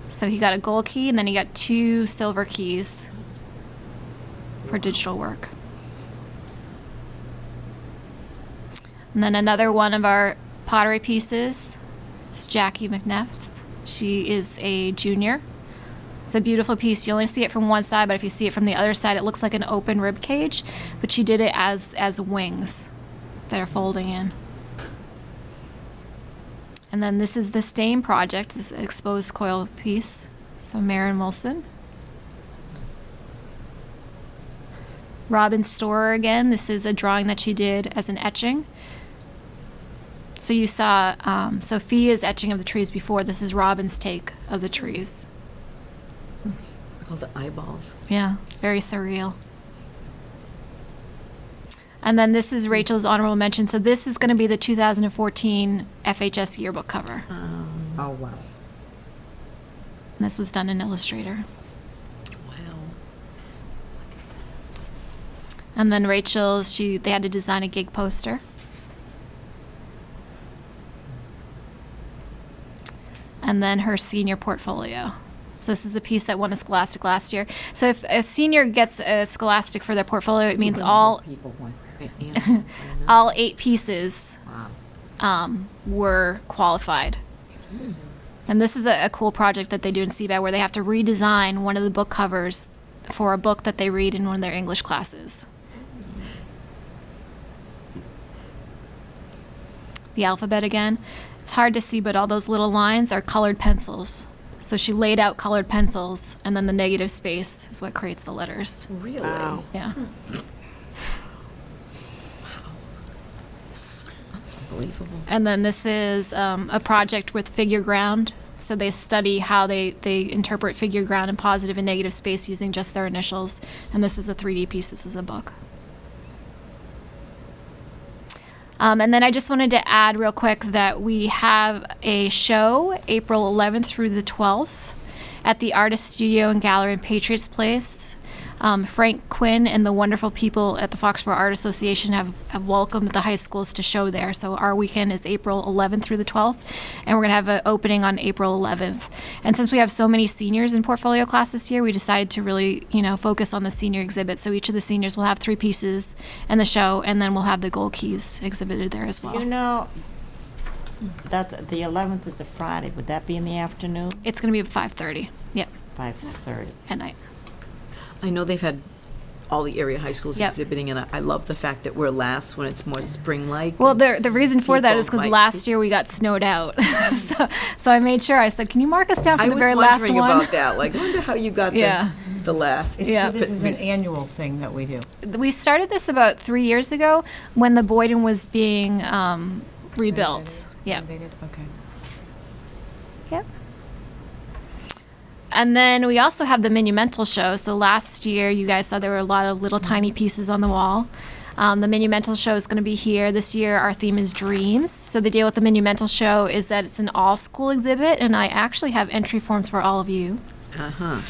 Speaker 4: So he got a gold key, and then he got 2 silver keys for digital work. And then another one of our pottery pieces is Jackie McNeff's. She is a junior. It's a beautiful piece. You only see it from one side, but if you see it from the other side, it looks like an open rib cage. But she did it as wings that are folding in. And then this is the same project, this exposed coil piece. So Maren Wilson. Robin Storer again. This is a drawing that she did as an etching. So you saw Sophia's etching of the trees before. This is Robin's take of the trees.
Speaker 3: All the eyeballs.
Speaker 4: Yeah, very surreal. And then this is Rachel's honorable mention. So this is going to be the 2014 FHS yearbook cover.
Speaker 6: Oh, wow.
Speaker 4: And this was done in Illustrator.
Speaker 3: Wow.
Speaker 4: And then Rachel's, they had to design a gig poster. And then her senior portfolio. So this is a piece that won a Scholastic last year. So if a senior gets a Scholastic for their portfolio, it means all
Speaker 6: People want.
Speaker 3: Right, Anne,
Speaker 4: all 8 pieces
Speaker 6: Wow.
Speaker 4: were qualified. And this is a cool project that they do in CBAD where they have to redesign one of the book covers for a book that they read in one of their English classes. The alphabet again. It's hard to see, but all those little lines are colored pencils. So she laid out colored pencils, and then the negative space is what creates the letters.
Speaker 3: really?
Speaker 5: Wow.
Speaker 4: Yeah.
Speaker 3: That's unbelievable.
Speaker 4: And then this is a project with figure ground. So they study how they interpret figure ground in positive and negative space using just their initials. And this is a 3D piece. This is a book. And then I just wanted to add real quick that we have a show April 11th through the 12th at the Artist Studio and Gallery in Patriots Place. Frank Quinn and the wonderful people at the Foxborough Art Association have welcomed the high schools to show there. So our weekend is April 11th through the 12th, and we're going to have an opening on April 11th. And since we have so many seniors in portfolio class this year, we decided to really, focus on the senior exhibit. So each of the seniors will have 3 pieces in the show, and then we'll have the gold keys exhibited there as well.
Speaker 6: You know, that the 11th is a Friday. Would that be in the afternoon?
Speaker 4: It's going to be at 5:30. Yep,
Speaker 6: 5:30.
Speaker 4: at night.
Speaker 3: I know they've had all the area high schools
Speaker 4: Yep.
Speaker 3: exhibiting, and I love the fact that we're last when it's more spring-like.
Speaker 4: Well, the reason for that is because
Speaker 3: People
Speaker 4: last year we got snowed out. so I made sure, I said, can you mark us down for
Speaker 3: I
Speaker 4: the
Speaker 3: was
Speaker 4: very last
Speaker 3: wondering
Speaker 4: one?
Speaker 3: about that. Like, I wonder how you got
Speaker 4: Yeah.
Speaker 3: the last.
Speaker 4: Yeah.
Speaker 1: This is an annual thing that we do.
Speaker 4: We started this about 3 years ago when the Boyden was being rebuilt. Yeah.
Speaker 1: Renovated? Okay.
Speaker 4: Yep. And then we also have the Monumental Show. So last year, you guys saw there were a lot of little tiny pieces on the wall. The Monumental Show is going to be here. This year, our theme is dreams. So the deal with the Monumental Show is that it's an all-school exhibit, and I actually have entry forms for all of you.
Speaker 3: Uh-huh.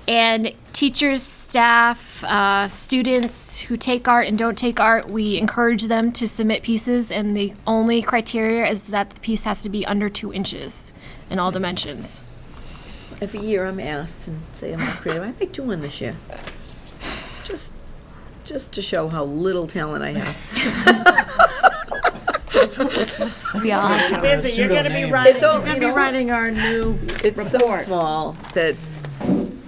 Speaker 4: And teachers, staff, students who take art and don't take art, we encourage them to submit pieces, and the only criteria is that the piece has to be under 2 inches in all dimensions.
Speaker 3: Every year I'm asked and say I'm not creative. I might do one this year. Just to show how little talent I have.
Speaker 4: We all have to.
Speaker 6: Busy, you're gonna be writing,
Speaker 3: It's all-
Speaker 6: you're gonna
Speaker 3: you
Speaker 6: be
Speaker 3: know,
Speaker 6: writing our new
Speaker 3: It's so
Speaker 6: report.
Speaker 3: small that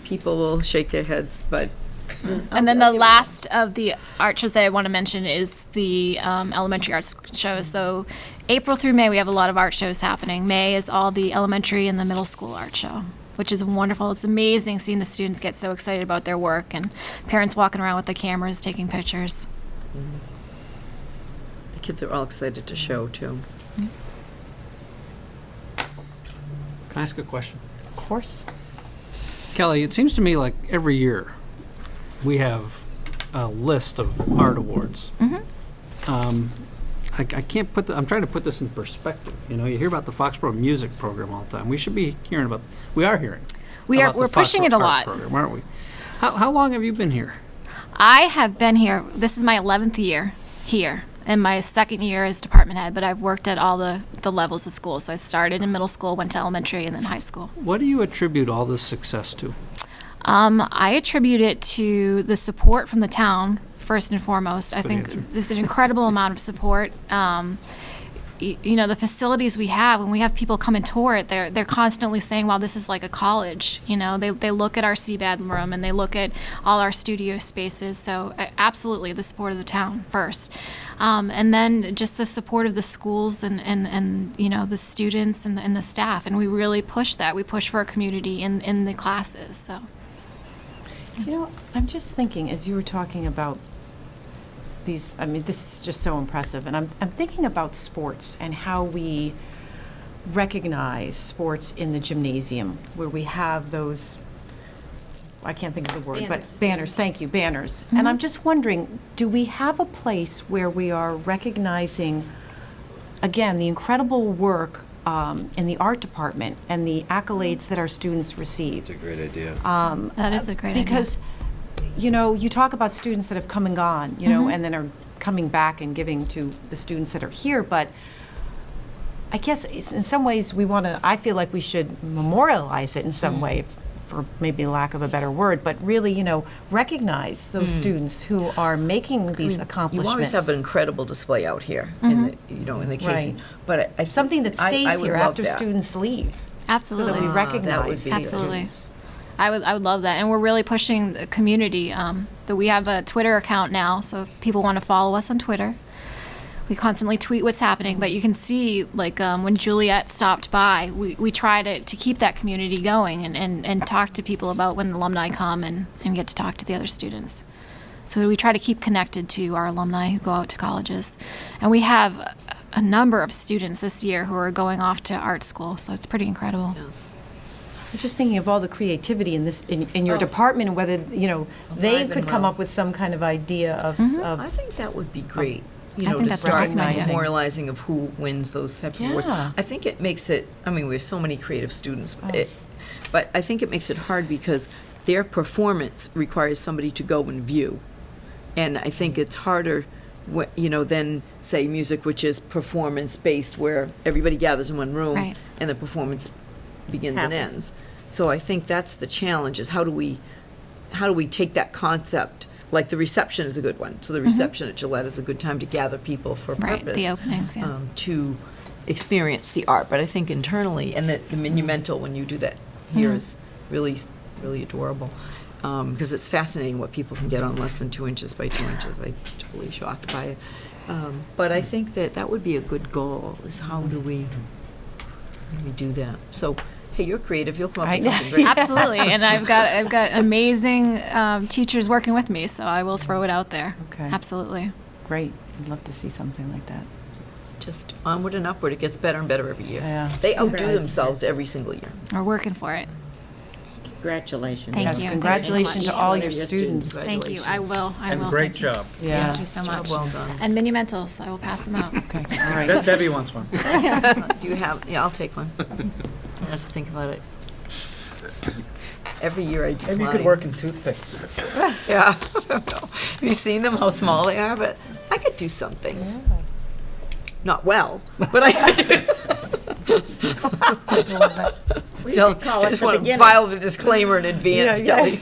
Speaker 3: people will shake their heads, but
Speaker 4: And then the last of the art shows that I want to mention is the elementary arts shows. So April through May, we have a lot of art shows happening. May is all the elementary and the middle school art show, which is wonderful. It's amazing seeing the students get so excited about their work and parents walking around with the cameras taking pictures.
Speaker 3: the kids are all excited to show, too.
Speaker 8: Can I ask a question?
Speaker 1: Of course.
Speaker 8: Kelly, it seems to me like every year we have a list of art awards. I can't put I'm trying to put this in perspective. You know, you hear about the Foxborough music program all the time. We should be hearing about, we are hearing. about the
Speaker 4: We're pushing
Speaker 8: Foxborough
Speaker 4: it a
Speaker 8: art
Speaker 4: lot.
Speaker 8: program, aren't we? How long have you been here?
Speaker 4: I have been here, this is my 11th year here, and my second year as department head, but I've worked at all the levels of school. So I started in middle school, went to elementary, and then high school.
Speaker 8: What do you attribute all this success to?
Speaker 4: I attribute it to the support from the town, first and foremost. I think
Speaker 8: answer.
Speaker 4: there's an incredible amount of support. You know, the facilities we have, when we have people come and tour it, they're constantly saying, wow, this is like a college. You know, they look at our CBAD room and they look at all our studio spaces. So absolutely the support of the town first. And then just the support of the schools and you know, the students and the staff. And we really push that. We push for our community in the classes, so.
Speaker 1: You know, I'm just thinking, as you were talking about these, I mean, this is just so impressive, and I'm thinking about sports and how we recognize sports in the gymnasium, where we have those, I can't think of the word, but banners, thank you, banners. And I'm just wondering, do we have a place where we are recognizing, again, the incredible work in the art department and the accolades that our students receive?
Speaker 9: It's a great idea.
Speaker 4: That is a great idea.
Speaker 1: Because, you know, you talk about students that have come and gone, you know, and then are coming back and giving to the students that are here, but I guess in some ways I feel like we should memorialize it in some way, for maybe lack of a better word, but really, you know, recognize those students who are making these accomplishments.
Speaker 3: You always have an incredible display out here in the, you know, in the casing.
Speaker 1: Right.
Speaker 3: But I
Speaker 1: Something that
Speaker 3: I
Speaker 1: stays
Speaker 3: would
Speaker 1: here
Speaker 3: love
Speaker 1: after
Speaker 3: that.
Speaker 1: students leave. So
Speaker 4: Absolutely.
Speaker 1: that we
Speaker 3: would
Speaker 1: recognize
Speaker 3: be
Speaker 1: these
Speaker 4: Absolutely.
Speaker 1: students.
Speaker 4: I would love that, and we're really pushing the community. That we have a Twitter account now, so if people want to follow us on Twitter, we constantly tweet what's happening. But you can see, like when Juliet stopped by, we try to keep that community going and talk to people about when alumni come and get to talk to the other students. So we try to keep connected to our alumni who go out to colleges, and we have a number of students this year who are going off to art school. So it's pretty incredible.
Speaker 3: Yes.
Speaker 1: I'm just thinking of all the creativity in this, in your department, and whether, you know, they
Speaker 3: Alive and
Speaker 1: could come
Speaker 3: well.
Speaker 1: up with some kind of idea of,
Speaker 3: I think that would be great. You
Speaker 4: I
Speaker 3: know,
Speaker 4: think
Speaker 3: to
Speaker 4: that's an
Speaker 3: start
Speaker 4: awesome idea.
Speaker 3: memorializing of who wins those type of awards.
Speaker 1: Yeah.
Speaker 3: I think it makes it, I mean, we have so many creative students, but I think it makes it hard because their performance requires somebody to go and view. And I think it's harder, you know, than, say, music, which is performance-based, where everybody gathers in one room
Speaker 4: Right.
Speaker 3: and the performance begins and
Speaker 6: Happens.
Speaker 3: ends. So I think that's the challenge, is how do we take that concept, like the reception is a good one. So the reception at Gillette is a good time to gather people for a
Speaker 4: Right,
Speaker 3: purpose.
Speaker 4: the openings, yeah.
Speaker 3: To experience the art. But I think internally, and the monumental, when you do that here, is really, really adorable. Because it's fascinating what people can get on less than 2 inches by 2 inches. I'm totally shocked by it. But I think that would be a good goal, is how do we do that? So, hey, you're creative, you'll come up with something great.
Speaker 4: Absolutely, and I've got amazing teachers working with me, so I will throw it out there.
Speaker 1: Okay.
Speaker 4: Absolutely.
Speaker 1: great, I'd love to see something like that.
Speaker 3: Just onward and upward, it gets better and better every year.
Speaker 1: Yeah.
Speaker 3: They outdo themselves every single year.
Speaker 4: We're working for it.
Speaker 6: Congratulations.
Speaker 4: Thank
Speaker 1: Yes,
Speaker 4: you.
Speaker 1: congratulations to
Speaker 6: Thank you so
Speaker 1: all
Speaker 6: much.
Speaker 1: your
Speaker 6: Your
Speaker 1: students.
Speaker 4: Thank you. I will. I will.
Speaker 10: And great
Speaker 4: Thank you.
Speaker 10: job.
Speaker 4: Thank you
Speaker 1: Yes.
Speaker 4: so much.
Speaker 3: Well done.
Speaker 4: And mini mentals, I will pass them out.
Speaker 1: Okay, all right.
Speaker 10: Debbie wants one.
Speaker 3: Do you have, yeah, I'll take one. I have to think about it. Every year I decline.
Speaker 10: Maybe you could work in toothpicks.
Speaker 3: Yeah. Have you seen them, how small they are? But I could do something. Not well, but I could do.
Speaker 6: call
Speaker 3: I
Speaker 6: it
Speaker 3: just
Speaker 6: the
Speaker 3: want to
Speaker 6: beginning.
Speaker 3: file the disclaimer in advance,
Speaker 1: Yeah,
Speaker 3: Kelly.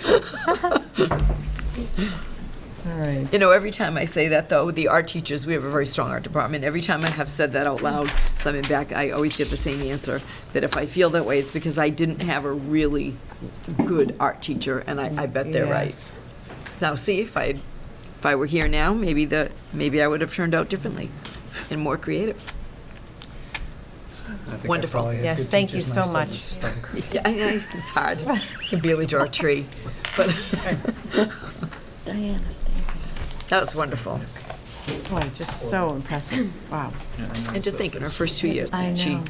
Speaker 1: right.
Speaker 3: You know, every time I say that, though, the art teachers, we have a very strong art department. Every time I have said that out loud, so I'm back, I always get the same answer, that if I feel that way, it's because I didn't have a really good art teacher, and I bet they're right.
Speaker 1: Yes.
Speaker 3: Now, see, if I were here now, maybe I would have turned out differently and more creative. Wonderful.
Speaker 1: Yes, thank you so much.
Speaker 3: Yeah, I know, it's hard. I can barely draw a tree, but
Speaker 6: Diana, stay.
Speaker 3: that was wonderful.
Speaker 1: Boy, just so impressive. Wow.
Speaker 3: And to think, in her first 2 years,
Speaker 1: I
Speaker 3: she
Speaker 1: know.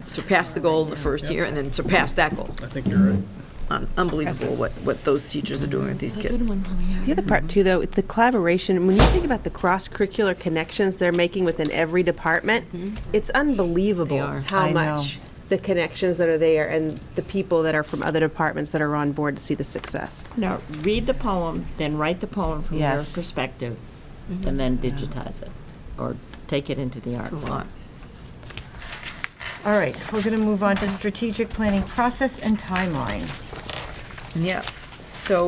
Speaker 3: surpassed the goal in the first year and then surpassed that goal.
Speaker 2: I think you're right.
Speaker 3: Unbelievable what those teachers are doing with these kids.
Speaker 5: The other part too, though, it's the collaboration. When you think about the cross-curricular connections they're making within every department, it's unbelievable
Speaker 3: They are.
Speaker 5: how
Speaker 1: I know.
Speaker 5: much the connections that are there and the people that are from other departments that are on board to see the success.
Speaker 6: Now, read the poem, then write the poem from your
Speaker 1: Yes.
Speaker 6: perspective, and then digitize it, or take it into the art
Speaker 3: It's a
Speaker 6: form.
Speaker 3: lot.
Speaker 1: All right, we're going to move on to strategic planning process and timeline.
Speaker 3: Yes, so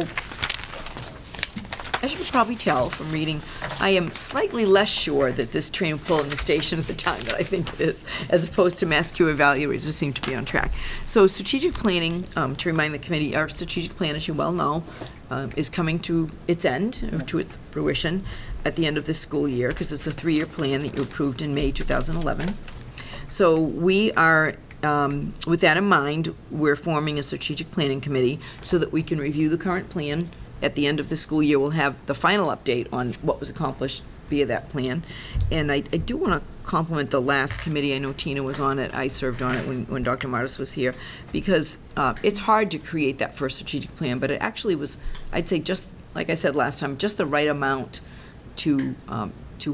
Speaker 3: as you can probably tell from reading, I am slightly less sure that this train will pull in the station at the time that I think it is, as opposed to Mass Q evaluators who seem to be on track. So strategic planning, to remind the committee, our strategic plan, as you well know, is coming to its end, or to its fruition, at the end of this school year, because it's a 3-year plan that you approved in May 2011. So we are, with that in mind, we're forming a strategic planning committee so that we can review the current plan. At the end of the school year, we'll have the final update on what was accomplished via that plan. And I do want to compliment the last committee. I know Tina was on it. I served on it when Dr. Martis was here, because it's hard to create that first strategic plan, but it actually was, I'd say, just like I said last time, just the right amount to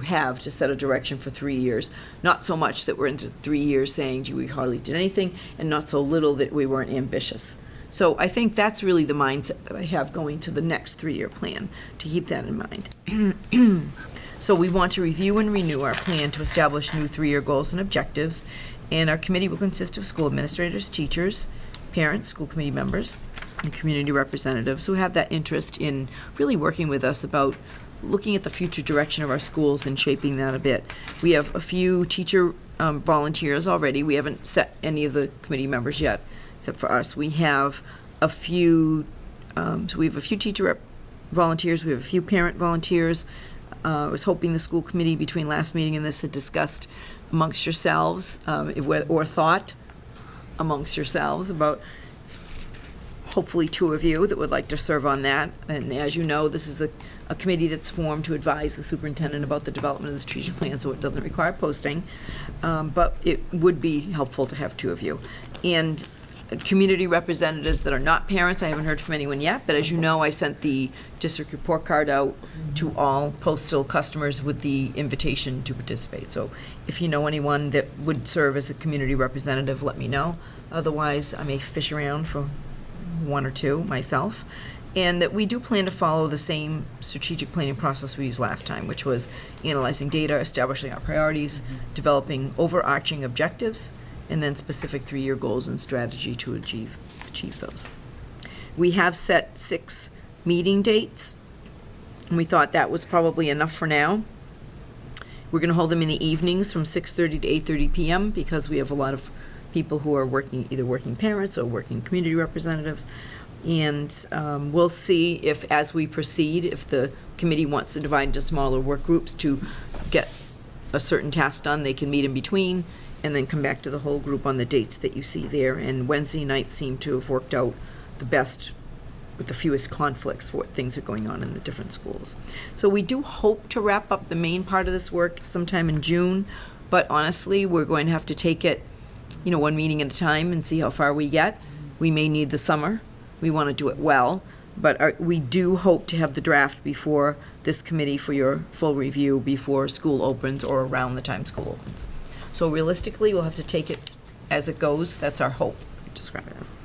Speaker 3: have to set a direction for 3 years. Not so much that we're into 3 years saying, gee, we hardly did anything, and not so little that we weren't ambitious. So I think that's really the mindset that I have going to the next 3-year plan, to keep that in mind. So we want to review and renew our plan to establish new 3-year goals and objectives, and our committee will consist of school administrators, teachers, parents, school committee members, and community representatives who have that interest in really working with us about looking at the future direction of our schools and shaping that a bit. We have a few teacher volunteers already. We haven't set any of the committee members yet, except for us. We have a few, so we have a few teacher volunteers. We have a few parent volunteers. I was hoping the school committee between last meeting and this had discussed amongst yourselves, or thought amongst yourselves about hopefully 2 of you that would like to serve on that. And as you know, this is a committee that's formed to advise the superintendent about the development of the strategic plan, so it doesn't require posting. But it would be helpful to have 2 of you. And community representatives that are not parents, I haven't heard from anyone yet, but as you know, I sent the district report card out to all postal customers with the invitation to participate. So if you know anyone that would serve as a community representative, let me know. Otherwise, I may fish around for 1 or 2 myself. And that we do plan to follow the same strategic planning process we used last time, which was analyzing data, establishing our priorities, developing overarching objectives, and then specific 3-year goals and strategy to achieve those. We have set 6 meeting dates, and we thought that was probably enough for now. We're going to hold them in the evenings from 6:30 to 8:30 p.m. because we have a lot of people who are working, either working parents or working community representatives. And we'll see if, as we proceed, if the committee wants to divide into smaller work groups to get a certain task done, they can meet in between and then come back to the whole group on the dates that you see there. And Wednesday nights seem to have worked out the best with the fewest conflicts for what things are going on in the different schools. So we do hope to wrap up the main part of this work sometime in June, but honestly, we're going to have to take it, 1 meeting at a time and see how far we get. We may need the summer. We want to do it well, but we do hope to have the draft before this committee for your full review before school opens or around the time school opens. So realistically, we'll have to take it as it goes. That's our hope, describe it as.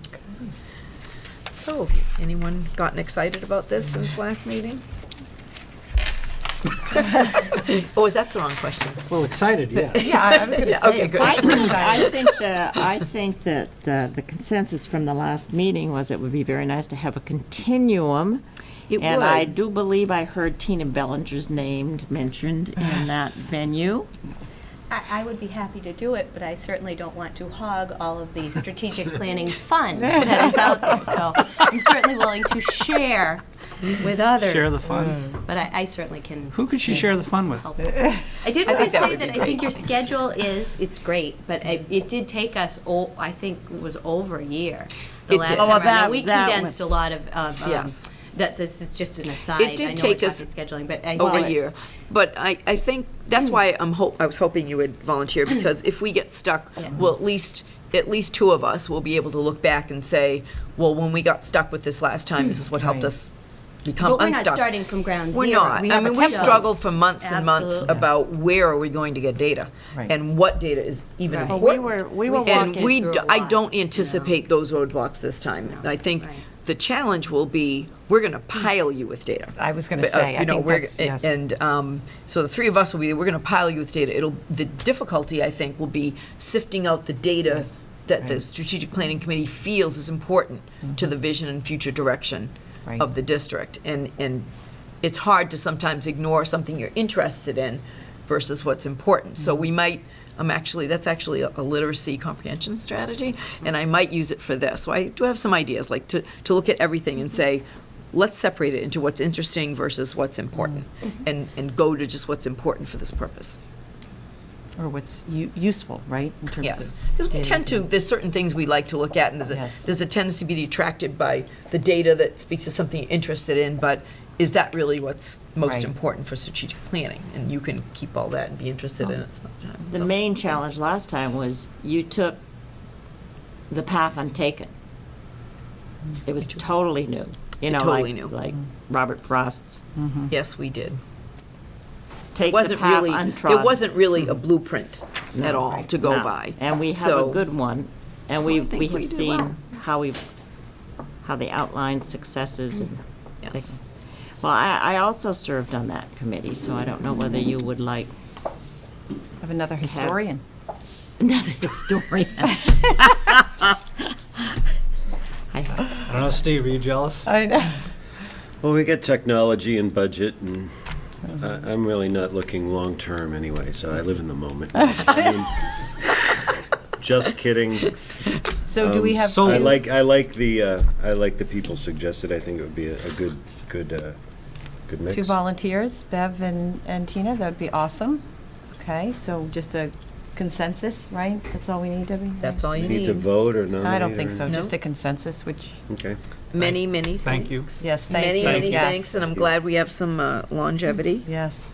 Speaker 3: Okay. So, anyone gotten excited about this since last meeting? Oh, that's the wrong question.
Speaker 8: Well, excited, yeah.
Speaker 1: Yeah, I was going to say.
Speaker 3: Okay, good.
Speaker 6: I think that the consensus from the last meeting was it would be very nice to have a continuum
Speaker 3: It
Speaker 6: And I
Speaker 3: would.
Speaker 6: do believe I heard Tina Bellinger's name mentioned in that venue.
Speaker 7: I would be happy to do it, but I certainly don't want to hog all of the strategic planning fun that is out there. So I'm certainly willing to share with others.
Speaker 8: Share the fun.
Speaker 7: But I certainly can.
Speaker 8: Who could she share the fun with?
Speaker 7: help. I did want to
Speaker 3: that
Speaker 7: say
Speaker 3: would be
Speaker 7: that I think your schedule it's great, but it did take us, I think it was over a year. The
Speaker 3: It
Speaker 7: last
Speaker 3: did.
Speaker 7: time
Speaker 6: Oh,
Speaker 7: around. Now,
Speaker 6: that-
Speaker 7: we
Speaker 6: that
Speaker 7: condensed
Speaker 6: was-
Speaker 7: a lot of,
Speaker 3: Yes.
Speaker 7: that this is just an aside.
Speaker 3: It did
Speaker 7: I know
Speaker 3: take
Speaker 7: we're
Speaker 3: us
Speaker 7: talking scheduling, but I
Speaker 3: over
Speaker 7: think-
Speaker 3: a year. But I think that's why I was hoping you would volunteer, because if we get stuck, well, at least 2 of us will be able to look back and say, well, when we got stuck with this last time, this is what helped
Speaker 1: Right.
Speaker 3: us become
Speaker 7: But we're
Speaker 3: unstuck.
Speaker 7: not starting from ground
Speaker 3: We're
Speaker 7: zero.
Speaker 3: not.
Speaker 1: We
Speaker 3: I
Speaker 1: have a
Speaker 3: mean, we
Speaker 1: template.
Speaker 3: struggled for months and months
Speaker 7: Absolutely.
Speaker 3: about where are we going to get data?
Speaker 1: Right.
Speaker 3: And what data is even
Speaker 7: Right.
Speaker 6: Well,
Speaker 3: important.
Speaker 6: we were
Speaker 3: And
Speaker 6: walking.
Speaker 3: we,
Speaker 7: through a
Speaker 3: I
Speaker 7: lot,
Speaker 3: don't
Speaker 7: you know.
Speaker 3: anticipate those roadblocks this time. I think
Speaker 7: Right.
Speaker 3: the challenge will be, we're going to pile you with data.
Speaker 1: I was going to
Speaker 3: But,
Speaker 1: say, I
Speaker 3: you know,
Speaker 1: think
Speaker 3: we're-
Speaker 1: that's, yes.
Speaker 3: And so the 3 of us will be, we're going to pile you with data. The difficulty, I think, will be sifting out the data
Speaker 1: Yes,
Speaker 3: that the
Speaker 1: right.
Speaker 3: strategic planning committee feels is important to the vision and future direction
Speaker 1: Right.
Speaker 3: of the district. And it's hard to sometimes ignore something you're interested in versus what's important. So we might, that's actually a literacy comprehension strategy, and I might use it for this. So I do have some ideas, like to look at everything and say, let's separate it into what's interesting versus what's important, and go to just what's important for this purpose.
Speaker 1: Or what's useful, right? In terms
Speaker 3: Yes,
Speaker 1: of
Speaker 3: because we
Speaker 1: data.
Speaker 3: tend to, there's certain things we like to look at, and
Speaker 1: Yes.
Speaker 3: there's a tendency to be attracted by the data that speaks to something you're interested in, but is that really what's most
Speaker 1: Right.
Speaker 3: important for strategic planning? And you can keep all that and be interested in it sometime.
Speaker 6: The
Speaker 3: So-
Speaker 6: main challenge last time was you took the path untaken. It was totally new. You know,
Speaker 3: Totally
Speaker 6: like,
Speaker 3: new.
Speaker 6: like Robert Frost's
Speaker 3: Yes, we did.
Speaker 6: take
Speaker 3: It
Speaker 6: the
Speaker 3: wasn't
Speaker 6: path
Speaker 3: really,
Speaker 6: untrodden.
Speaker 3: it wasn't really a blueprint at
Speaker 6: No,
Speaker 3: all to go
Speaker 6: no.
Speaker 3: by.
Speaker 6: And we have
Speaker 3: So-
Speaker 6: a good one, and
Speaker 3: So
Speaker 6: we
Speaker 3: I think
Speaker 6: we
Speaker 3: we
Speaker 6: have
Speaker 3: did
Speaker 6: seen
Speaker 3: well.
Speaker 6: how they outlined successes and.
Speaker 3: Yes.
Speaker 6: Well, I also served on that committee, so I don't know whether you would like
Speaker 1: Of another historian.
Speaker 6: another historian.
Speaker 8: I don't know, Steve, are you jealous?
Speaker 1: I know.
Speaker 9: Well, we get technology and budget, and I'm really not looking long-term anyway, so I live in the moment. I mean, just kidding.
Speaker 1: So do we have?
Speaker 8: so-
Speaker 9: I
Speaker 1: two-
Speaker 9: like the people suggested. I think it would be a good mix.
Speaker 1: 2 volunteers, Bev and Tina, that'd be awesome. Okay, so just a consensus, right? That's all we need, Debbie?
Speaker 3: That's all
Speaker 9: We
Speaker 3: you
Speaker 9: need to
Speaker 3: need.
Speaker 9: vote or nominate?
Speaker 1: I don't think
Speaker 9: or-
Speaker 1: so,
Speaker 3: No.
Speaker 1: just a consensus, which,
Speaker 9: Okay.
Speaker 3: Many, many thanks.
Speaker 8: Thank you.
Speaker 1: yes, thank you.
Speaker 3: Many, many
Speaker 1: Yes.
Speaker 3: thanks, and I'm glad we have some longevity.
Speaker 1: Yes.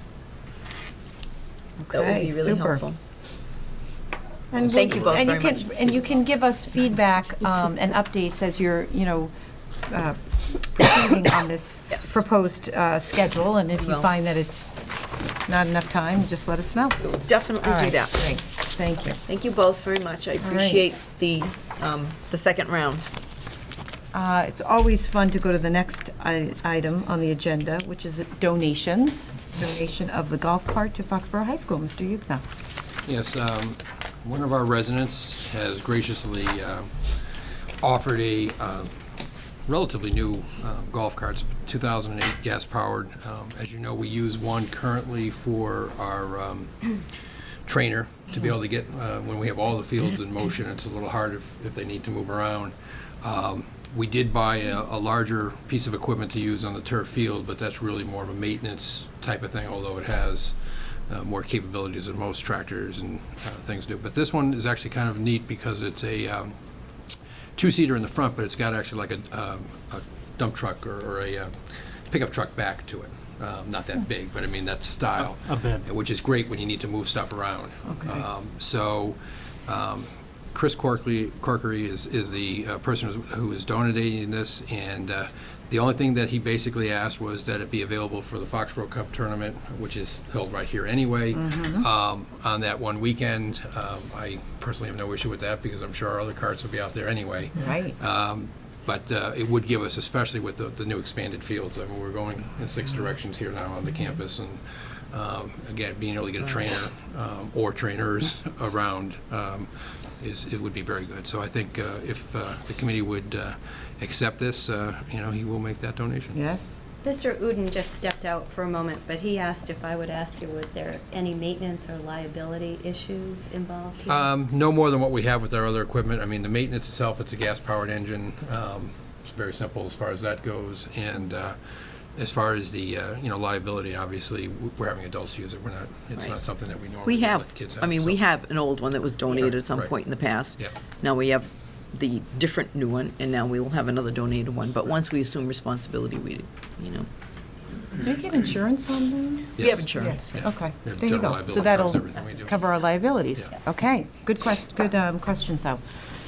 Speaker 3: That would
Speaker 1: Okay,
Speaker 3: be really
Speaker 1: super.
Speaker 3: helpful.
Speaker 1: And
Speaker 3: Thank you both
Speaker 1: and
Speaker 3: very
Speaker 1: can,
Speaker 3: much.
Speaker 1: And you can give us feedback and updates as you're, proceeding on this
Speaker 3: Yes.
Speaker 1: proposed schedule, and if you
Speaker 3: Will.
Speaker 1: find that it's not enough time, just let us know.
Speaker 3: We'll definitely
Speaker 1: All
Speaker 3: do
Speaker 1: right,
Speaker 3: that.
Speaker 1: great. Thank you.
Speaker 3: Thank you both very much. I
Speaker 1: right.
Speaker 3: appreciate the second round.
Speaker 1: It's always fun to go to the next item on the agenda, which is donations. Donation of the golf cart to Foxborough High School. Mr. Yukna.
Speaker 10: Yes, one of our residents has graciously offered a relatively new golf cart, 2008 gas-powered. As you know, we use one currently for our trainer to be able to get, when we have all the fields in motion, it's a little hard if they need to move around. We did buy a larger piece of equipment to use on the turf field, but that's really more of a maintenance type of thing, although it has more capabilities than most tractors and things do. But this one is actually kind of neat because it's a two-seater in the front, but it's got actually like a dump truck or a pickup truck back to it. Not that big, but I mean, that's style.
Speaker 8: A bit.
Speaker 10: Which is great when you need to move stuff around.
Speaker 1: Okay.
Speaker 10: Chris Corkery is the person who is donating this, and the only thing that he basically asked was that it be available for the Foxborough Cup tournament, which is held right here anyway, on that one weekend. I personally have no issue with that because I'm sure our other carts will be out there anyway.
Speaker 1: Right.
Speaker 10: But it would give us, especially with the new expanded fields, I mean, we're going in 6 directions here now on the campus, and again, being able to get a trainer or trainers around it would be very good. So I think if the committee would accept this, he will make that donation.
Speaker 1: Yes.
Speaker 7: Mr. Uden just stepped out for a moment, but he asked if I would ask you, were there any maintenance or liability issues involved here?
Speaker 10: No more than what we have with our other equipment. I mean, the maintenance itself, it's a gas-powered engine. It's very simple as far as that goes. And as far as the, liability, obviously, we're having adults use it. It's
Speaker 3: Right.
Speaker 10: not something that we normally
Speaker 3: We
Speaker 10: let
Speaker 3: have,
Speaker 10: kids have.
Speaker 3: I mean, we
Speaker 10: so-
Speaker 3: have an old one that was donated at some
Speaker 10: Right.
Speaker 3: point in the past.
Speaker 10: Yeah.
Speaker 3: Now we have the different new one, and now we will have another donated one. But once we assume responsibility, we.
Speaker 1: Do we get insurance on them?
Speaker 3: We have
Speaker 10: Yes.
Speaker 3: insurance.
Speaker 10: Yes.
Speaker 1: Okay,
Speaker 10: We have
Speaker 1: there you
Speaker 10: general
Speaker 1: go.
Speaker 10: liability
Speaker 1: So
Speaker 10: covers
Speaker 1: that'll
Speaker 10: everything we do.
Speaker 1: cover our liabilities.
Speaker 10: Yeah.
Speaker 1: Okay, good questions, though.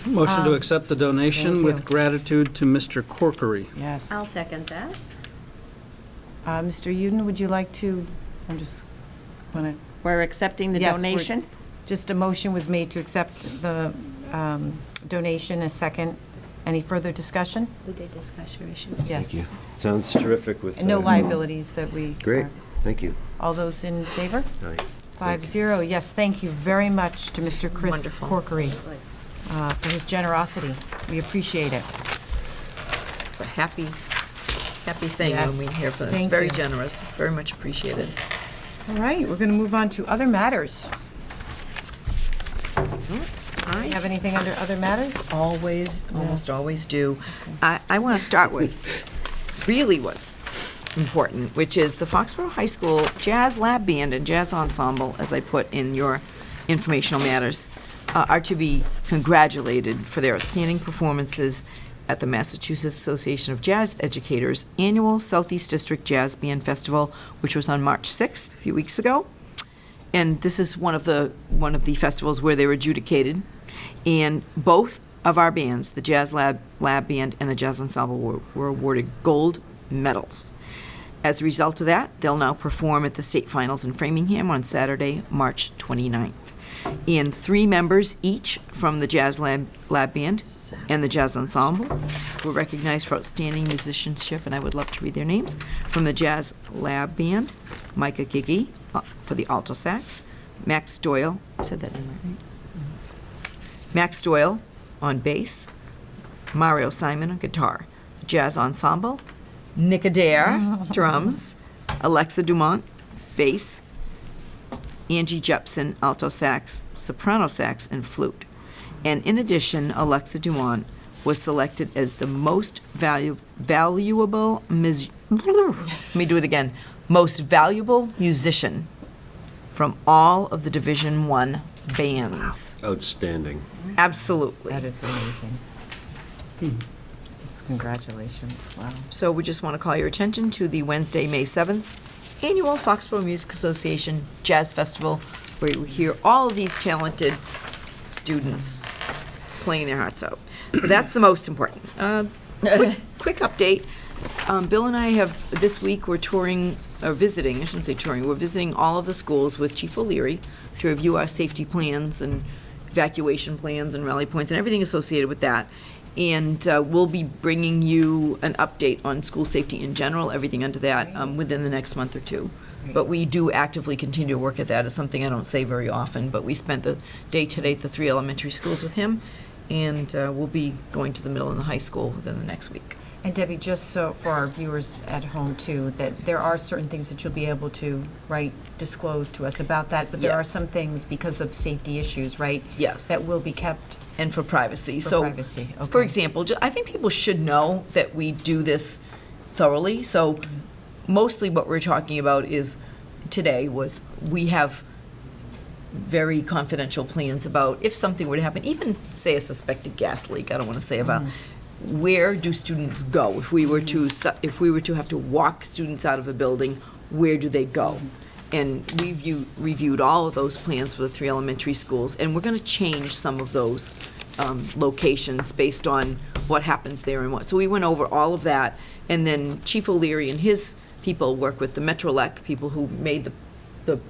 Speaker 8: Motion to accept the donation
Speaker 1: thank
Speaker 8: with
Speaker 1: you.
Speaker 8: gratitude to Mr. Corkery.
Speaker 1: Yes.
Speaker 7: I'll second that.
Speaker 1: Mr. Uden, would you like to, I'm just, want to,
Speaker 5: We're accepting the
Speaker 1: Yes, we're-
Speaker 5: donation?
Speaker 1: just a motion was made to accept the donation, a second. Any further discussion?
Speaker 7: We did discussion.
Speaker 1: Yes.
Speaker 9: Thank you. Sounds terrific with.
Speaker 1: And no liabilities that we.
Speaker 9: Great, thank you.
Speaker 1: All those in favor?
Speaker 9: Aye.
Speaker 1: 5-0. Yes, thank you very much to Mr. Chris
Speaker 3: Wonderful.
Speaker 1: Corkery for his generosity. We appreciate it.
Speaker 3: It's a happy thing when we
Speaker 1: Yes.
Speaker 3: hear from them. It's
Speaker 1: Thank
Speaker 3: very
Speaker 1: you.
Speaker 3: generous, very much appreciated.
Speaker 1: All right, we're going to move on to other matters.
Speaker 3: I
Speaker 1: Have anything under other matters?
Speaker 3: almost always do. I want to start with really what's important, which is the Foxborough High School Jazz Lab Band and Jazz Ensemble, as I put in your informational matters, are to be congratulated for their outstanding performances at the Massachusetts Association of Jazz Educators annual Southeast District Jazz Band Festival, which was on March 6th, a few weeks ago. And this is one of the festivals where they were adjudicated. And both of our bands, the Jazz Lab Band and the Jazz Ensemble, were awarded gold medals. As a result of that, they'll now perform at the state finals in Framingham on Saturday, March 29th. And 3 members each from the Jazz Lab Band and the Jazz Ensemble were recognized for outstanding musicianship, and I would love to read their names. From the Jazz Lab Band, Micah Giggy for the alto sax, Max Doyle, I said that name right? Max Doyle on bass, Mario Simon on guitar. The Jazz Ensemble, Nick Adair, drums, Alexa Dumont, bass, Angie Jepson, alto sax, soprano sax, and flute. And in addition, Alexa Dumont was selected as the most valuable musician from all of the Division I bands.
Speaker 9: Outstanding.
Speaker 3: Absolutely.
Speaker 1: That is amazing. It's congratulations, wow.
Speaker 3: So we just want to call your attention to the Wednesday, May 7th annual Foxborough Music Association Jazz Festival, where you hear all of these talented students playing their hearts out. So that's the most important. Quick update. Bill and I have, this week, we're touring, or visiting, I shouldn't say touring, we're visiting all of the schools with Chief O'Leary to review our safety plans and evacuation plans and rally points and everything associated with that. And we'll be bringing you an update on school safety in general, everything under that, within the next month or two. But we do actively continue to work at that. It's something I don't say very often, but we spent the day today at the 3 elementary schools with him, and we'll be going to the middle and the high school within the next week.
Speaker 1: And Debbie, just so for our viewers at home too, that there are certain things that you'll be able to, right, disclose to us about that, but there are
Speaker 3: Yes.
Speaker 1: some things because of safety issues, right?
Speaker 3: Yes.
Speaker 1: That will be kept
Speaker 3: And for privacy.
Speaker 1: for
Speaker 3: So,
Speaker 1: privacy, okay.
Speaker 3: for example, I think people should know that we do this thoroughly. So mostly what we're talking about is, today was, we have very confidential plans about if something were to happen, even say a suspected gas leak, I don't want to say about, where do students go? If we were to have to walk students out of a building, where do they go? And we've reviewed all of those plans for the 3 elementary schools, and we're going to change some of those locations based on what happens there and what. So we went over all of that, and then Chief O'Leary and his people work with the Metrolec people who made the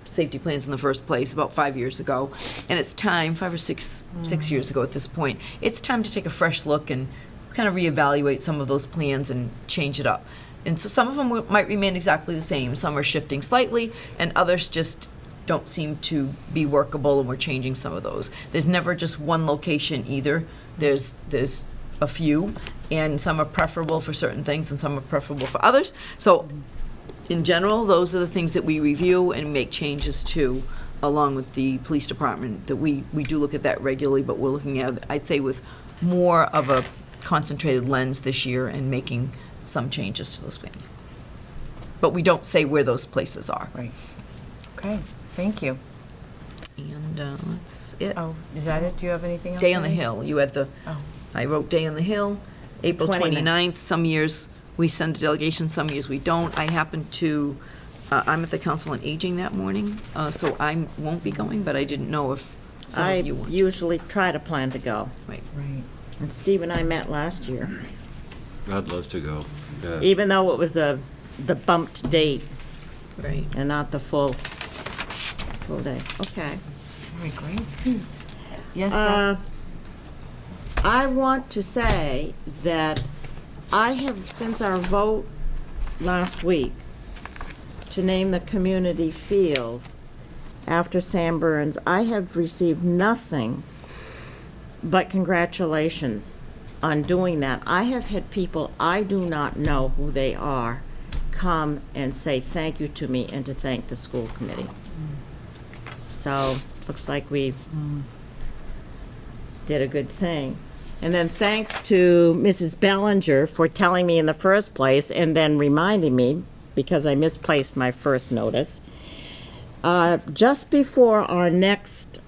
Speaker 3: safety plans in the first place about 5 years ago. And it's time, 5 or 6 years ago at this point, it's time to take a fresh look and kind of reevaluate some of those plans and change it up. And so some of them might remain exactly the same. Some are shifting slightly, and others just don't seem to be workable, and we're changing some of those. There's never just one location either. There's a few, and some are preferable for certain things and some are preferable for others. So in general, those are the things that we review and make changes to, along with the police department, that we do look at that regularly, but we're looking at, I'd say, with more of a concentrated lens this year and making some changes to those plans. But we don't say where those places are.
Speaker 1: Right. Okay, thank you.
Speaker 3: And that's it.
Speaker 1: Oh, is that it? Do you have anything else?
Speaker 3: Day on the
Speaker 1: Amy?
Speaker 3: Hill, you had the,
Speaker 1: Oh.
Speaker 3: I wrote Day on the Hill, April 29th. Some years we send a delegation, some years we don't. I happen to, I'm at the Council on Aging that morning, so I won't be going, but I didn't know if some
Speaker 6: I
Speaker 3: of you would.
Speaker 6: usually try to plan to go.
Speaker 3: Right.
Speaker 1: Right.
Speaker 6: And Steve and I met last year,
Speaker 9: I'd love to go. Yeah.
Speaker 6: even though it was the bumped date
Speaker 3: Right.
Speaker 6: and not the full day. Okay.
Speaker 1: All right, great. Yes, Beth?
Speaker 6: I want to say that I have, since our vote last week to name the community field after Sam Burns, I have received nothing but congratulations on doing that. I have had people I do not know who they are come and say thank you to me and to thank the school committee. So, looks like we did a good thing. And then thanks to Mrs. Bellinger for telling me in the first place and then reminding me, because I misplaced my first notice. Just before our next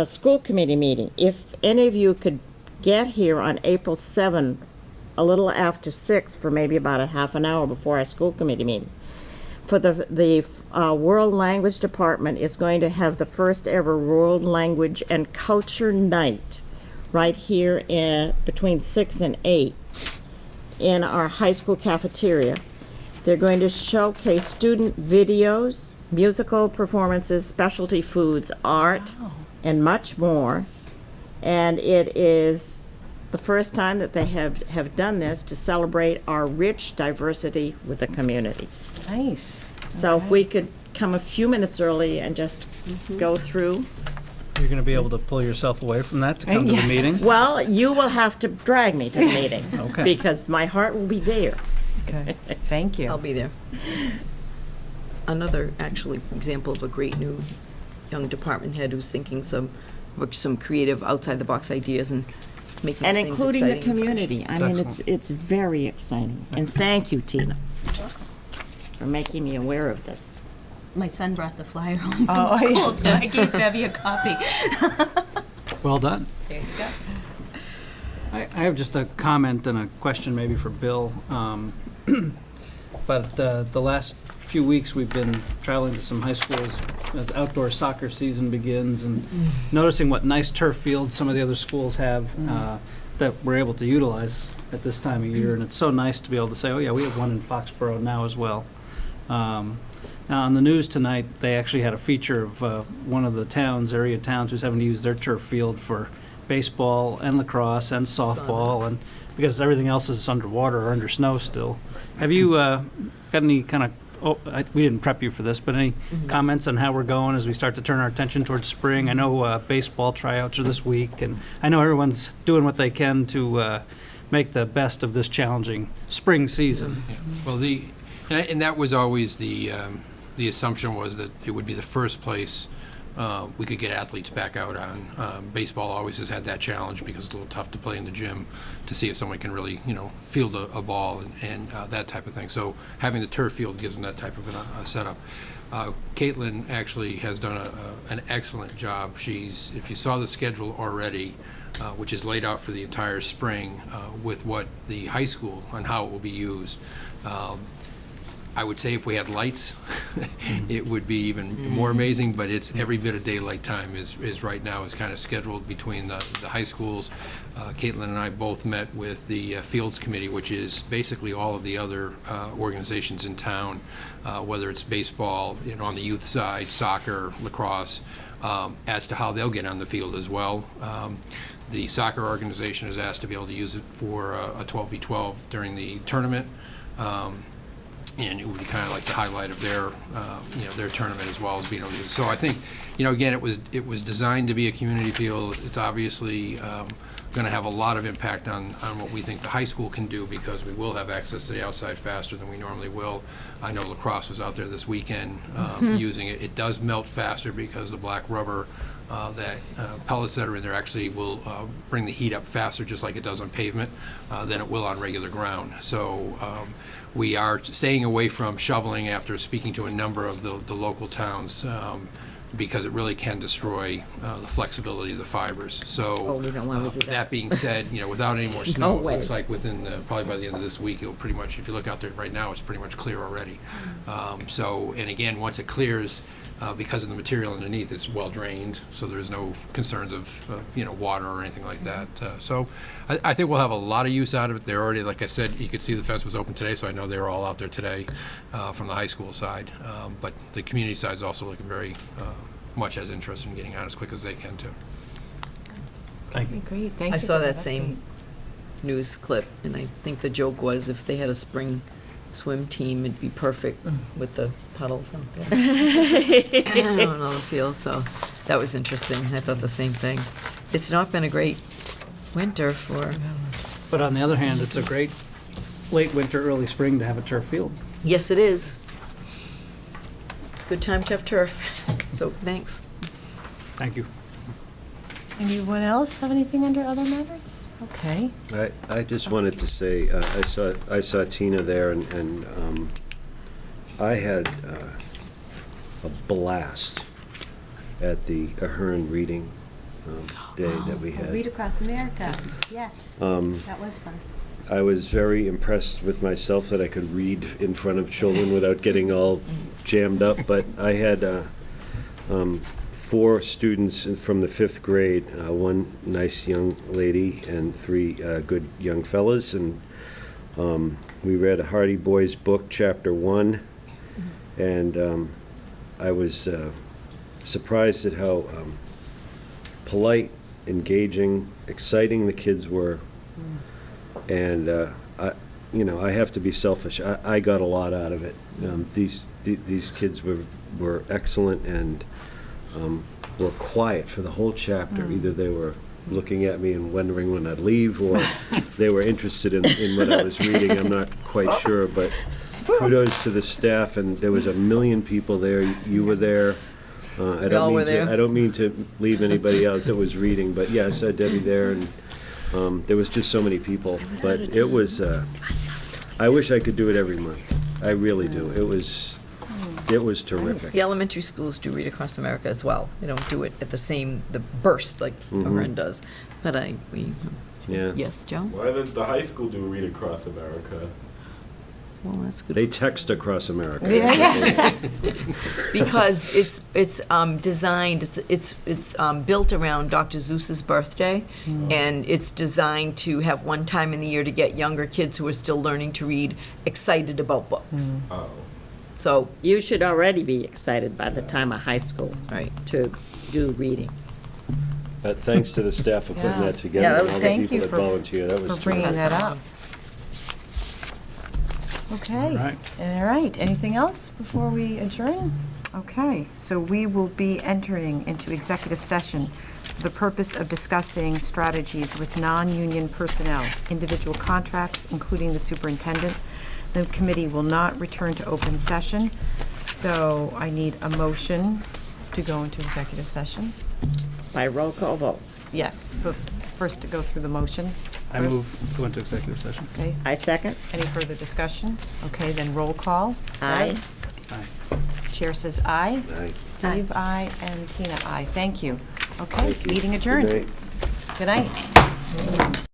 Speaker 6: school committee meeting, if any of you could get here on April 7, a little after 6, for maybe about a half an hour before our school committee meeting, for the World Language Department is going to have the first ever World Language and Culture Night right here between 6 and 8 in our high school cafeteria. They're going to showcase student videos, musical performances, specialty foods, art, and much more. And it is the first time that they have done this to celebrate our rich diversity with the community.
Speaker 1: Nice.
Speaker 6: So if we could come a few minutes early and just go through.
Speaker 8: You're going to be able to pull yourself away from that to come to the meeting?
Speaker 6: Well, you will have to drag me to the meeting.
Speaker 8: Okay.
Speaker 6: Because my heart will be there.
Speaker 1: Okay, thank you.
Speaker 3: I'll be there. Another, actually, example of a great new young department head who's thinking some creative, outside-the-box ideas and making
Speaker 6: And
Speaker 3: things
Speaker 6: including the
Speaker 3: exciting and fresh.
Speaker 6: community. I mean, it's very exciting. And thank you, Tina, for making me aware of this.
Speaker 7: My son brought the flyer home from
Speaker 1: Oh,
Speaker 7: school,
Speaker 1: yeah.
Speaker 7: so I gave Bevy a copy.
Speaker 8: Well done.
Speaker 7: There you go.
Speaker 8: I have just a comment and a question maybe for Bill. But the last few weeks, we've been traveling to some high schools as outdoor soccer season begins and noticing what nice turf fields some of the other schools have that we're able to utilize at this time of year. And it's so nice to be able to say, oh yeah, we have one in Foxborough now as well. Now, on the news tonight, they actually had a feature of one of the area towns who's having to use their turf field for baseball and lacrosse and softball, and because everything else is underwater or under snow still. Have you got any kind of, we didn't prep you for this, but any comments on how we're going as we start to turn our attention towards spring? I know baseball tryouts are this week, and I know everyone's doing what they can to make the best of this challenging spring season.
Speaker 10: Well, and that was always the assumption was that it would be the first place we could get athletes back out on. Baseball always has had that challenge because it's a little tough to play in the gym to see if someone can really, field a ball and that type of thing. So having the turf field gives them that type of a setup. Caitlin actually has done an excellent job. If you saw the schedule already, which is laid out for the entire spring with what the high school and how it will be used. I would say if we had lights, it would be even more amazing, but it's every bit of daylight time is right now is kind of scheduled between the high schools. Caitlin and I both met with the Fields Committee, which is basically all of the other organizations in town, whether it's baseball, on the youth side, soccer, lacrosse, as to how they'll get on the field as well. The soccer organization is asked to be able to use it for a 12v12 during the tournament. And it would be kind of like the highlight of their tournament as well as being able to use it. So I think, again, it was designed to be a community field. It's obviously going to have a lot of impact on what we think the high school can do, because we will have access to the outside faster than we normally will. I know lacrosse was out there this weekend using it. It does melt faster because the black rubber that pellets that are in there actually will bring the heat up faster, just like it does on pavement, than it will on regular ground. So we are staying away from shoveling after speaking to a number of the local towns, because it really can destroy the flexibility of the fibers. So
Speaker 6: we don't wanna do that.
Speaker 10: that being said, without any more snow,
Speaker 6: No
Speaker 10: it
Speaker 6: way.
Speaker 10: looks like within probably by the end of this week, it'll pretty much, if you look out there right now, it's pretty much clear already. And again, once it clears, because of the material underneath, it's well drained, so there's no concerns of water or anything like that. So I think we'll have a lot of use out of it. They're already, like I said, you could see the fence was open today, so I know they were all out there today from the high school side. But the community side is also looking very much as interested in getting out as quick as they can too.
Speaker 8: Thank you.
Speaker 1: Great, thank you.
Speaker 3: I saw
Speaker 1: for
Speaker 3: that same news clip, and I think the joke was if they had a spring swim team, it'd be perfect with the puddles out there. I don't know the feel, so that was interesting. I thought the same thing. It's not been a great winter for,
Speaker 8: But on the other hand, it's a great late winter, early spring to have a turf field.
Speaker 3: yes, it is. It's a good time to have turf, so thanks.
Speaker 8: Thank you.
Speaker 1: Anyone else have anything under other matters? Okay.
Speaker 9: I just wanted to say, I saw Tina there, and I had a blast at the Ahern reading day that we
Speaker 7: Read
Speaker 9: had.
Speaker 7: Across America. Yes, that was fun.
Speaker 9: I was very impressed with myself that I could read in front of children without getting all jammed up, but I had 4 students from the 5th grade, one nice young lady and 3 good young fellas, and we read a Hardy Boys book, chapter 1, and I was surprised at how polite, engaging, exciting the kids were, and I have to be selfish. I got a lot out of it. These kids were excellent and were quiet for the whole chapter. Either they were looking at me and wondering when I'd leave, or they were interested in what I was reading. I'm not quite sure, but kudos to the staff, and there was 1 million people there. You were there. I
Speaker 3: all were there.
Speaker 9: I don't mean to leave anybody out that was reading, but yeah, I saw Debbie there, and there was just so many people. But it was, I wish I could do it every month. I really do. It was terrific.
Speaker 3: The elementary schools do Read Across America as well. They don't do it at the burst like Ahern does. But
Speaker 9: Yeah.
Speaker 3: yes, Joe?
Speaker 2: Why didn't the high school do Read Across America?
Speaker 3: Well, that's good.
Speaker 9: They text across America.
Speaker 3: Because it's designed, it's built around Dr. Seuss's birthday, and it's designed to have one time in the year to get younger kids who are still learning to read excited about books.
Speaker 2: Oh.
Speaker 3: So,
Speaker 6: You should already be excited by the time of high school
Speaker 3: right.
Speaker 6: to do reading.
Speaker 9: But thanks to the staff for putting
Speaker 1: Yeah.
Speaker 9: that together.
Speaker 3: Yeah, that
Speaker 9: and
Speaker 3: was
Speaker 9: all the
Speaker 1: Thank
Speaker 9: people
Speaker 1: you
Speaker 9: that
Speaker 1: for-
Speaker 9: volunteered. That was
Speaker 1: For bringing
Speaker 9: terrific.
Speaker 1: that up. Okay.
Speaker 8: All right.
Speaker 1: All right. Anything else before we adjourn? Okay, so we will be entering into executive session for the purpose of discussing strategies with non-union personnel, individual contracts, including the superintendent. The committee will not return to open session, so I need a motion to go into executive session.
Speaker 6: By roll call vote.
Speaker 1: Yes, but first to go through the motion.
Speaker 8: I
Speaker 1: first.
Speaker 8: move to go into executive session.
Speaker 1: Okay,
Speaker 6: I second.
Speaker 1: any further discussion? Okay, then roll call.
Speaker 6: Aye.
Speaker 8: Aye.
Speaker 1: Chair says aye.
Speaker 9: Aye.
Speaker 1: Steve, aye, and Tina, aye. Thank you. Okay,
Speaker 9: Thank you.
Speaker 1: meeting adjourned.
Speaker 9: Good night.
Speaker 1: Good night.